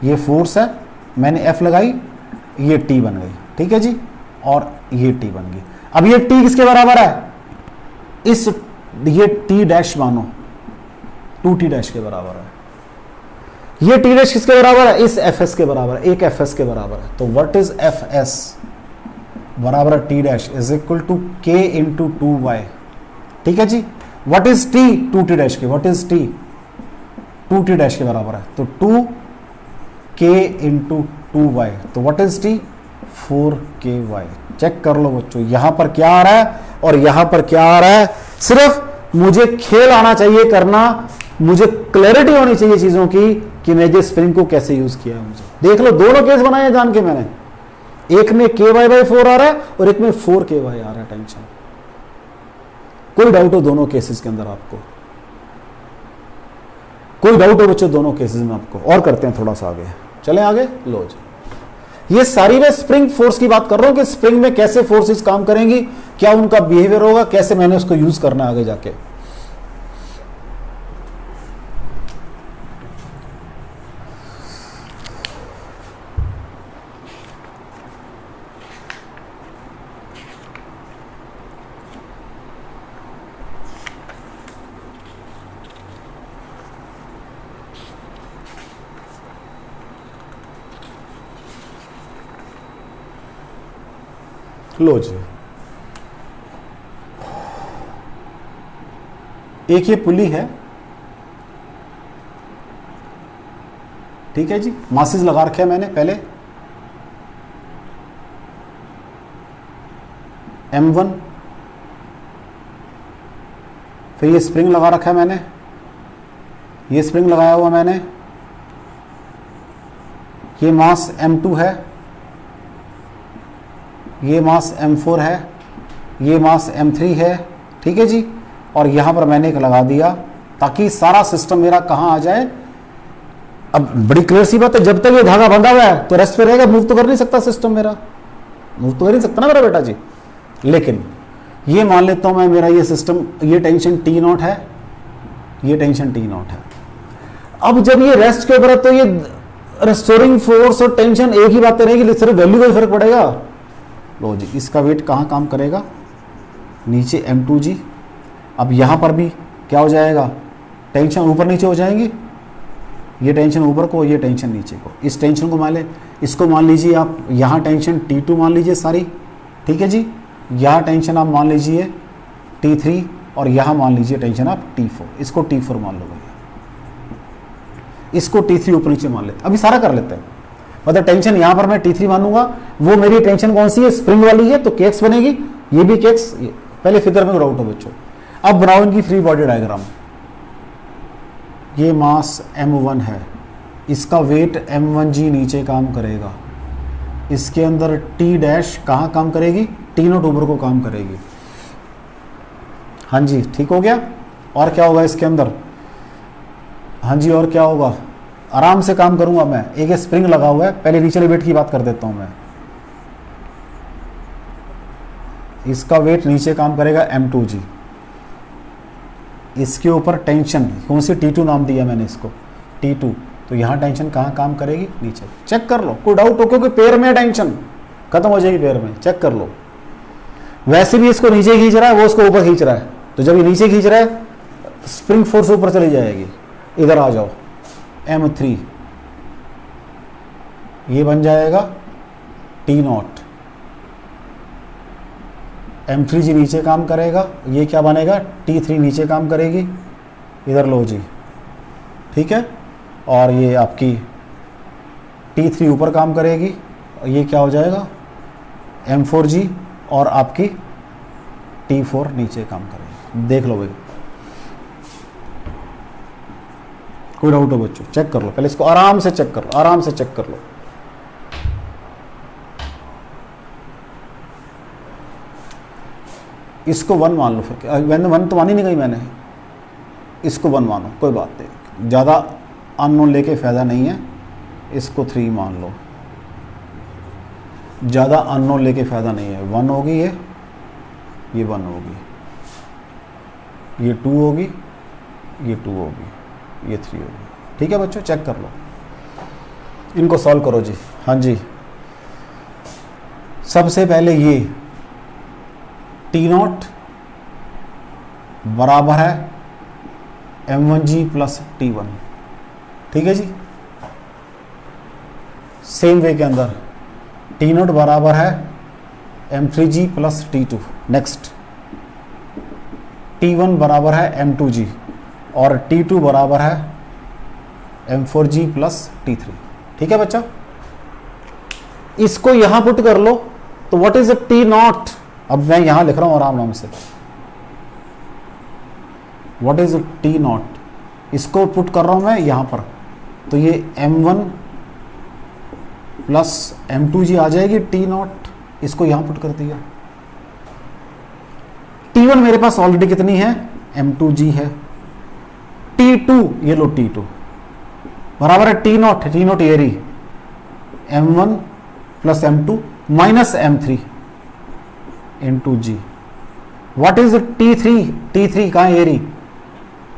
A: ये फोर्स है, मैंने F लगाई, ये T बन गई, ठीक है जी, और ये T बन गई। अब ये T किसके बराबर है, इस ये T डैश मानो 2T डैश के बराबर है। ये T डैश किसके बराबर है, इस Fs के बराबर है, एक Fs के बराबर है। तो व्हाट इज Fs बराबर है T dash is equal to K into 2y, ठीक है जी। What is T, 2T dash के, what is T, 2T dash के बराबर है, तो 2K इंटू 2y, तो what is T, 4KY। Check कर लो बच्चों, यहां पर क्या आ रहा है और यहां पर क्या आ रहा है, सिर्फ मुझे खेल आना चाहिए करना, मुझे क्लैरिटी होनी चाहिए चीजों की कि मैंने स्प्रिंग को कैसे यूज किया है। मुझे देख लो, दोनों केस बनाए जान के मैंने, एक में Ky/4 आ रहा है और एक में 4KY आ रहा है टेंशन। कोई डाउट हो दोनों केसेस के अंदर आपको, कोई डाउट हो बच्चों दोनों केसेस में आपको, और करते हैं थोड़ा सा आगे, चलें आगे। लो जी, ये सारी मैं स्प्रिंग फोर्स की बात कर रहा हूं कि स्प्रिंग में कैसे फोर्सेस काम करेंगी, क्या उनका बिहेवियर होगा, कैसे मैंने उसको यूज करना है आगे जाके। लो जी, एक ये पुली है, ठीक है जी, मासेस लगा रखे हैं मैंने पहले, M1 फिर ये स्प्रिंग लगा रखा है मैंने, ये स्प्रिंग लगाया हुआ मैंने, ये मास M2 है, ये मास M4 है, ये मास M3 है, ठीक है जी। और यहां पर मैंने एक लगा दिया ताकि सारा सिस्टम मेरा कहां आ जाए। अब बड़ी क्लियर सी बात है, जब तक ये धागा बंधा हुआ है तो रेस्ट पे रहेगा, मूव तो कर नहीं सकता सिस्टम मेरा, मूव तो कर नहीं सकता ना मेरा बेटा जी। लेकिन ये मान लेता हूं मैं, मेरा ये सिस्टम, ये टेंशन T0 है, ये टेंशन T0 है। अब जब ये रेस्ट के ऊपर है तो ये रेस्टोरिंग फोर्स और टेंशन एक ही बातें रहेगी, सिर्फ वैल्यू का फर्क पड़ेगा। लो जी, इसका वेट कहाँ काम करेगा, नीचे M2G। अब यहाँ पर भी क्या हो जाएगा, टेंशन ऊपर नीचे हो जाएंगी, ये टेंशन ऊपर को, ये टेंशन नीचे को। इस टेंशन को मान ले, इसको मान लीजिए आप, यहाँ टेंशन T2 मान लीजिए सारी, ठीक है जी। यहाँ टेंशन आप मान लीजिए T3 और यहाँ मान लीजिए टेंशन आप T4, इसको T4 मान लो भैया, इसको T3 ऊपर नीचे मान लेते, अभी सारा कर लेते हैं। मतलब टेंशन यहाँ पर मैं T3 मानूंगा, वो मेरी टेंशन कौन सी है, स्प्रिंग वाली है, तो KX बनेगी, ये भी KX। पहले फिगर में आउट हो बच्चों। अब बनाओ इनकी फ्री बॉडी डायग्राम। ये मास M1 है, इसका वेट M1G नीचे काम करेगा, इसके अंदर T डैश कहाँ काम करेगी, T0 ऊपर को काम करेगी। हाँ जी, ठीक हो गया। और क्या होगा इसके अंदर, हाँ जी, और क्या होगा, आराम से काम करूंगा मैं। एक स्प्रिंग लगा हुआ है, पहले नीचे वेट की बात कर देता हूं मैं। इसका वेट नीचे काम करेगा M2G, इसके ऊपर टेंशन कौन सी, T2 नाम दिया मैंने इसको, T2। तो यहां टेंशन कहां काम करेगी, नीचे। चेक कर लो, कोई डाउट हो, क्योंकि पैर में टेंशन खत्म हो जाएगी पैर में, चेक कर लो। वैसे भी इसको नीचे खींच रहा है, वो उसको ऊपर खींच रहा है, तो जब ये नीचे खींच रहा है स्प्रिंग फोर्स ऊपर चली जाएगी। इधर आ जाओ, M3, ये बन जाएगा T0, M3G नीचे काम करेगा, ये क्या बनेगा, T3 नीचे काम करेगी, इधर लो जी, ठीक है। और ये आपकी T3 ऊपर काम करेगी, ये क्या हो जाएगा M4G, और आपकी T4 नीचे काम करेगी। देख लो भाई, कोई डाउट हो बच्चों, चेक कर लो, पहले इसको आराम से चेक कर लो, आराम से चेक कर लो। इसको 1 मान लो, फिर मैंने 1 तो मानी नहीं गई मैंने, इसको 1 मानो, कोई बात नहीं, ज़्यादा अननोन लेके फ़ायदा नहीं है। इसको 3 मान लो, ज़्यादा अननोन लेके फ़ायदा नहीं है। 1 होगी ये 1 होगी, ये 2 होगी, ये 2 होगी, ये 3 होगी, ठीक है बच्चों। चेक कर लो, इनको सॉल्व करो जी। हाँ जी, सबसे पहले ये T0 बराबर है M1G प्लस T1, ठीक है जी। सेम वे के अंदर T0 बराबर है M3G plus T2। Next T1 बराबर है M2G और T2 बराबर है M4G प्लस T3, ठीक है बच्चा। इसको यहां पुट कर लो, तो व्हाट इज T0, अब मैं यहां लिख रहा हूं आराम से, व्हाट इज T0, इसको पुट कर रहा हूं मैं यहां पर, तो ये M1 प्लस M2G आ जाएगी T0, इसको यहां पुट कर दिया। T1 मेरे पास ऑलरेडी कितनी है, M2G है। T2 ये लो, T2 बराबर है T0 ये रही M1 plus M2 minus M3 into G। What is T3 कहां ये रही,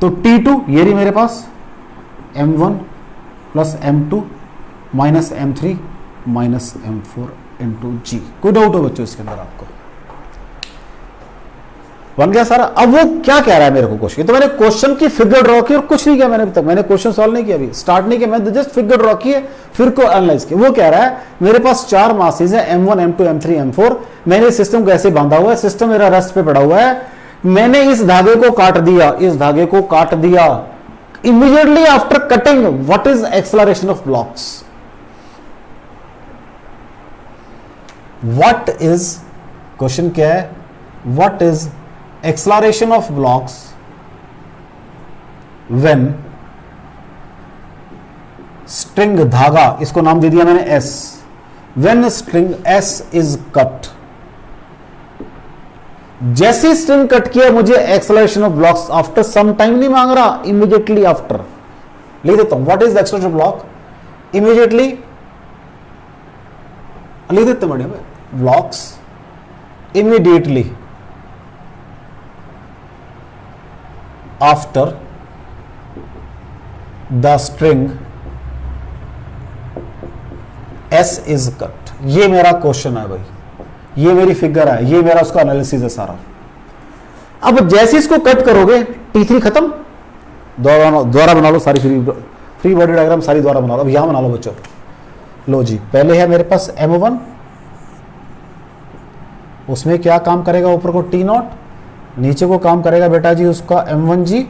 A: तो T2 ये रही मेरे पास M1 plus M2 minus M3 minus M4 into G। कोई डाउट हो बच्चों इसके अंदर आपको, बन गया सारा। अब वो क्या कह रहा है मेरे को क्वेश्चन, तो मैंने क्वेश्चन की फिगर ड्रॉ की और कुछ नहीं किया मैंने अभी तक, मैंने क्वेश्चन सॉल्व नहीं किया, अभी स्टार्ट नहीं किया, मैंने जस्ट फिगर ड्रॉ की है, फिर को एनालाइज किया। वो कह रहा है मेरे पास 4 मासेज है M1 M2 M3 M4, मैंने सिस्टम को ऐसे बांधा हुआ है, सिस्टम मेरा रेस्ट पे पड़ा हुआ है, मैंने इस धागे को काट दिया, इस धागे को काट दिया। Immediately after cutting what is acceleration of blocks, what is, question क्या है, what is acceleration of blocks when string धागा, इसको नाम दे दिया मैंने S, when string S is cut, जैसे स्ट्रिंग कट किया मुझे acceleration of blocks after some time नहीं मांग रहा, इमीडिएटली आफ्टर लिख देता हूं। What is the acceleration of block? Immediately लिख देते हैं बढ़िया, blocks immediately after the string S is cut. ये मेरा क्वेश्चन है भाई, ये मेरी फिगर है, ये मेरा उसका एनालिसिस है सारा। अब जैसे इसको कट करोगे T3 खत्म, द्वारा बना लो सारी फ्री बॉडी डायग्राम सारी द्वारा बना लो। अब यहां बना लो बच्चों, लो जी, पहले है मेरे पास M1, उसमें क्या काम करेगा, ऊपर को T0, नीचे को काम करेगा बेटा जी उसका M1G,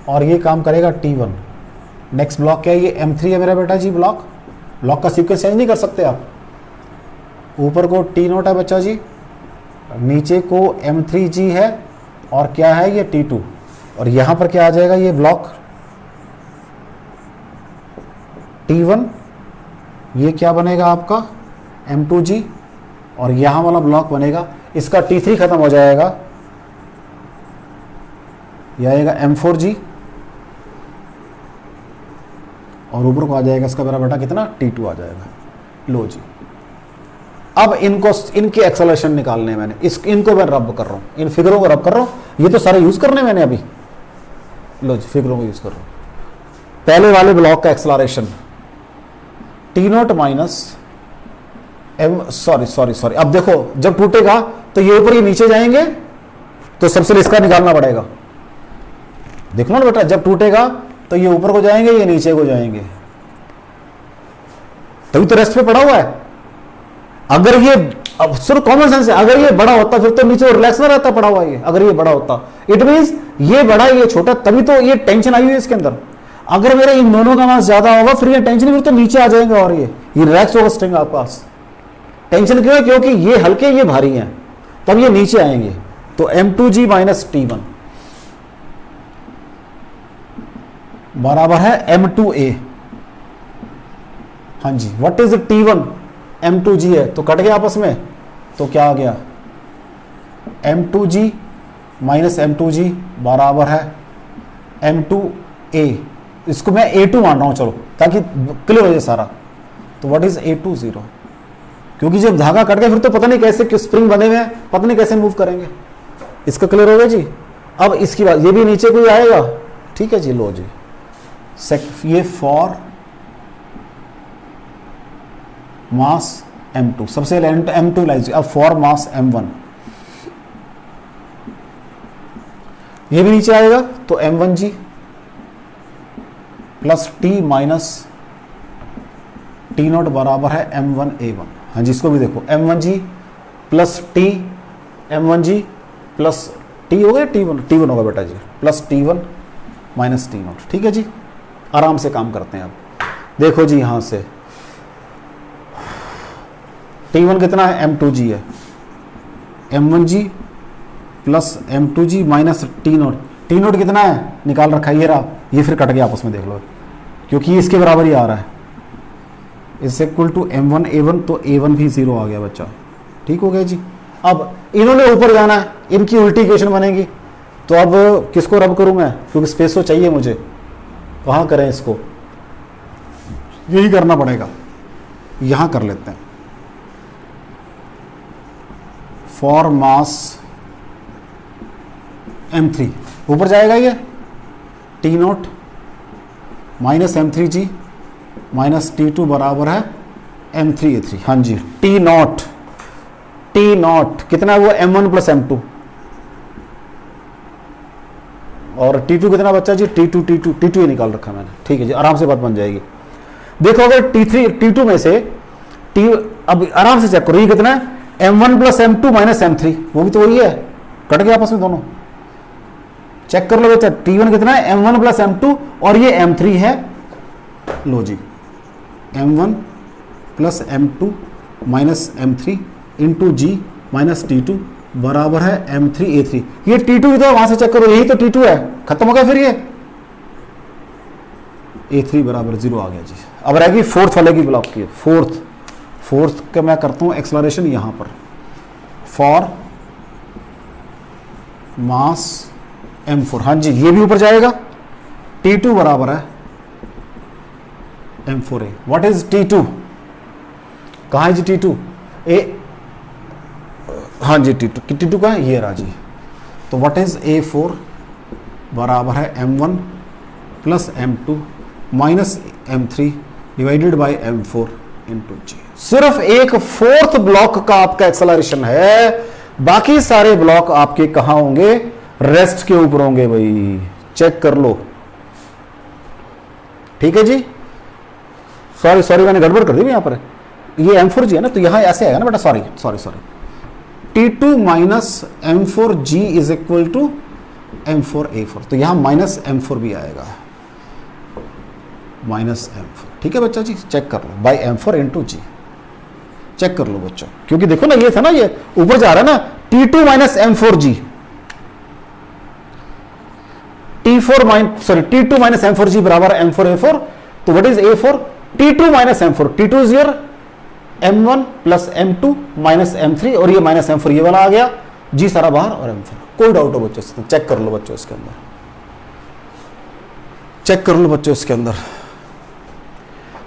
A: और ये काम करेगा T1। नेक्स्ट ब्लॉक क्या है, ये M3 है मेरा बेटा जी, ब्लॉक का सीक्वेंस चेंज नहीं कर सकते आप। ऊपर को T0 है बच्चा जी, नीचे को M3G है, और क्या है ये T2, और यहां पर क्या आ जाएगा, ये ब्लॉक T1, ये क्या बनेगा आपका M2G, और यहां वाला ब्लॉक बनेगा, इसका T3 खत्म हो जाएगा, यह आएगा M4G, और ऊपर को आ जाएगा इसका मेरा बेटा कितना T2 आ जाएगा। लो जी, अब इनके एक्सेलरेशन निकालने हैं मैंने, इनको मैं रब कर रहा हूं, इन फिगरों को रब कर रहा हूं, ये तो सारे यूज करने मैंने अभी। लो जी, फिगरों को यूज कर रहा हूं। पहले वाले ब्लॉक का acceleration T0 minus M, sorry, अब देखो जब टूटेगा तो ये ऊपर ये नीचे जाएंगे, तो सबसे इसका निकालना पड़ेगा। देख लो ना बेटा, जब टूटेगा तो ये ऊपर को जाएंगे, ये नीचे को जाएंगे, तभी तो रेस्ट पे पड़ा हुआ है। अगर ये, अब सिर्फ कॉमन सेंस है, अगर ये बड़ा होता फिर तो नीचे रिलैक्स ना रहता पड़ा हुआ ये, अगर ये बड़ा होता, इट मींस ये बड़ा ये छोटा, तभी तो ये टेंशन आई हुई है इसके अंदर। अगर मेरा इन दोनों का मास ज्यादा होगा फिर ये टेंशन, फिर तो नीचे आ जाएंगे, और ये रिलैक्स होगा स्ट्रिंग आपके पास। टेंशन क्यों है? क्योंकि ये हल्के ये भारी हैं, तब ये नीचे आएंगे। तो M2G माइनस T1 बराबर है M2A। हाँ जी, व्हाट इज T1? M2G है, तो कट गया आपस में, तो क्या आ गया M2G माइनस M2G बराबर है M2A। इसको मैं A2 मान रहा हूं, चलो ताकि क्लियर हो जाए सारा। तो व्हाट इज A20? क्योंकि जब धागा कट गया फिर तो पता नहीं कैसे स्प्रिंग बने हुए हैं, पता नहीं कैसे मूव करेंगे। इसका क्लियर हो गया जी। अब इसकी बात, ये भी नीचे को ही आएगा, ठीक है जी। लो जी, ये फॉर मास M2, सबसे M2 लाइज। अब फॉर मास M1, ये भी नीचे आएगा, तो M1G plus T minus T0 बराबर है M1A1। हाँ जी, इसको भी देखो, M1G plus T, M1G plus T हो गया, T1 होगा बेटा जी, प्लस T1 माइनस T0। ठीक है जी, आराम से काम करते हैं। अब देखो जी, यहां से T1 कितना है, M2G है, M1G plus M2G minus T0 कितना है निकाल रखा है, ये रहा, ये फिर कट गया आपस में, देख लो, क्योंकि ये इसके बराबर ही आ रहा है, इज इक्वल टू M1A1, तो A1 भी 0 आ गया बच्चा। ठीक हो गया जी। अब इन्होंने ऊपर जाना है, इनकी उल्टी इक्वेशन बनेगी, तो अब किसको रब करूं मैं, क्योंकि स्पेस तो चाहिए मुझे, कहाँ करें इसको, यही करना पड़ेगा, यहां कर लेते हैं। फॉर मास M3 ऊपर जाएगा ये T0 minus M3G minus T2 बराबर है M3A3। हाँ जी, T0 कितना हुआ, M1 प्लस M2, और T2 कितना बच्चा जी, T2 ही निकाल रखा मैंने। ठीक है जी, आराम से बात बन जाएगी। देखो अगर T2 में से अब आराम से चेक करो, ये कितना है, M1 plus M2 minus M3, वो भी तो वही है, कट गया आपस में दोनों। चेक कर लो बेटा, T1 कितना है, M1 प्लस M2, और ये M3 है। लो जी, M1 plus M2 minus M3 into G minus T2 बराबर है M3A3। ये T2 ही तो वहां से चेक करो, यही तो T2 है, खत्म हो गया फिर ये। A3 बराबर 0 आ गया जी। अब रहेगी फोर्थ वाले की ब्लॉक की, फोर्थ का मैं करता हूँ एक्सप्लोरेशन यहाँ पर, फॉर मास M4, हाँ जी ये भी ऊपर जाएगा। T2 बराबर है M4A। What is T2? कहाँ है जी T2? हाँ जी T2 कहाँ है? ये रहा जी। तो व्हाट इज A4 बराबर है M1 plus M2 minus M3 divided by M4 into G। सिर्फ एक फोर्थ ब्लॉक का आपका एक्सेलरेशन है, बाकी सारे ब्लॉक आपके कहां होंगे? रेस्ट के ऊपर होंगे भाई, चेक कर लो। ठीक है जी। सॉरी मैंने गड़बड़ कर दी यहां पर, ये M4G है ना, तो यहां ऐसे आएगा ना बेटा, sorry T2 minus M4G is equal to M4A4, तो यहां माइनस M4 भी आएगा, माइनस M4। ठीक है बच्चा जी, चेक कर लो, by M4 into G, check कर लो बच्चों, क्योंकि देखो ना ये था ना, ये ऊपर जा रहा है ना, T2 minus M4G, T2 minus M4G बराबर M4A4। तो what is A4? T2 minus M4, T2 is your M1 plus M2 minus M3, और ये माइनस M4 ये वाला आ गया, G सारा बाहर और M4। कोई डाउट हो बच्चों? चेक कर लो बच्चों इसके अंदर, चेक कर लो बच्चों इसके अंदर।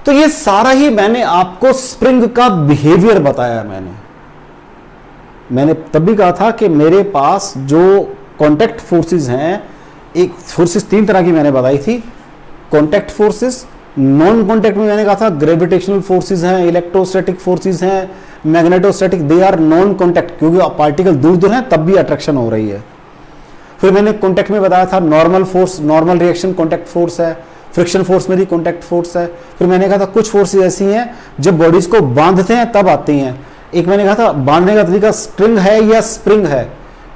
A: तो ये सारा ही मैंने आपको स्प्रिंग का बिहेवियर बताया। मैंने तब भी कहा था कि मेरे पास जो कॉन्टैक्ट फोर्सेस हैं, एक फोर्सेस तीन तरह की मैंने बताई थी, कॉन्टैक्ट फोर्सेस, नॉन कॉन्टैक्ट में मैंने कहा था ग्रेविटेशनल फोर्सेस हैं, इलेक्ट्रोस्टैटिक फोर्सेस हैं, magnetostatic, they are non contact, क्योंकि पार्टिकल दूर दूर हैं तब भी अट्रैक्शन हो रही है। फिर मैंने कॉन्टैक्ट में बताया था normal force, normal reaction contact force है, फ्रिक्शन फोर्स में भी कॉन्टैक्ट फोर्स है। फिर मैंने कहा था कुछ फोर्सेस ऐसी हैं जब बॉडीज को बांधते हैं तब आती हैं। एक मैंने कहा था बांधने का तरीका स्ट्रिंग है या स्प्रिंग है,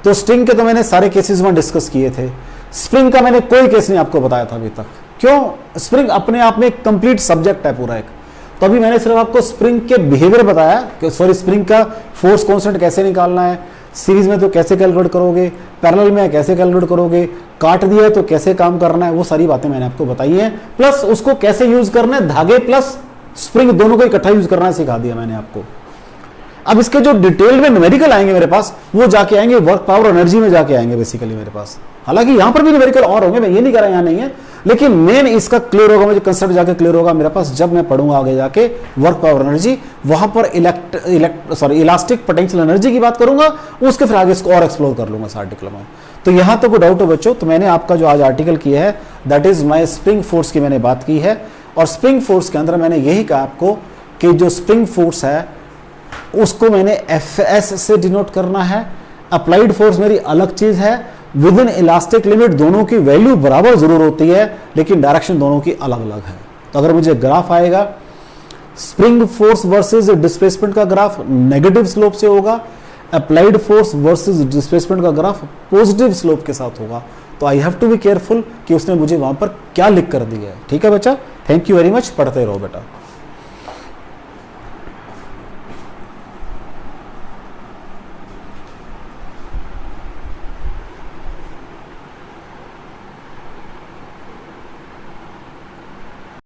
A: तो स्ट्रिंग के तो मैंने सारे केसेस में डिस्कस किए थे, स्प्रिंग का मैंने कोई केस नहीं आपको बताया था अभी तक। क्यों? स्प्रिंग अपने आप में एक कंप्लीट सब्जेक्ट है पूरा एक। तो अभी मैंने सिर्फ आपको स्प्रिंग के बिहेवियर बताया कि स्प्रिंग का फोर्स कांस्टेंट कैसे निकालना है, सीरीज में तो कैसे कैलकुलेट करोगे, पैरेलल में कैसे कैलकुलेट करोगे, काट दिया है तो कैसे काम करना है, वो सारी बातें मैंने आपको बताई हैं। प्लस उसको कैसे यूज करना है, धागे प्लस स्प्रिंग दोनों को इकट्ठा यूज करना सिखा दिया मैंने आपको। अब इसके जो डिटेल में न्यूमेरिकल आएंगे मेरे पास, वो जाके आएंगे वर्क पावर एनर्जी में जाके आएंगे बेसिकली मेरे पास। हालांकि यहां पर भी न्यूमेरिकल और होंगे, मैं ये नहीं कह रहा यहां नहीं है, लेकिन मेन इसका क्लियर होगा, मुझे कंसेप्ट जाके क्लियर होगा मेरे पास जब मैं पढ़ूंगा आगे जाके वर्क पावर एनर्जी। वहां पर इलास्टिक पोटेंशियल एनर्जी की बात करूंगा, उसके फिर आगे इसको और एक्सप्लोर कर लूंगा इस आर्टिकल में। तो यहां तो कोई डाउट हो बच्चों? तो मैंने आपका जो आज आर्टिकल किया है that is my spring force की मैंने बात की है, और स्प्रिंग फोर्स के अंदर मैंने यही कहा आपको कि जो स्प्रिंग फोर्स है उसको मैंने Fs से डिनोट करना है। अप्लाइड फोर्स मेरी अलग चीज है, विद इन इलास्टिक लिमिट दोनों की वैल्यू बराबर जरूर होती है, लेकिन डायरेक्शन दोनों की अलग अलग है। तो अगर मुझे ग्राफ आएगा स्प्रिंग फोर्स वर्सेस डिस्प्लेसमेंट का ग्राफ नेगेटिव स्लोप से होगा, अप्लाइड फोर्स वर्सेस डिस्प्लेसमेंट का ग्राफ पॉजिटिव स्लोप के साथ होगा। तो I have to be careful कि उसने मुझे वहां पर क्या लिख कर दिया है। ठीक है बच्चा, थैंक यू वेरी मच, पढ़ते रहो बेटा।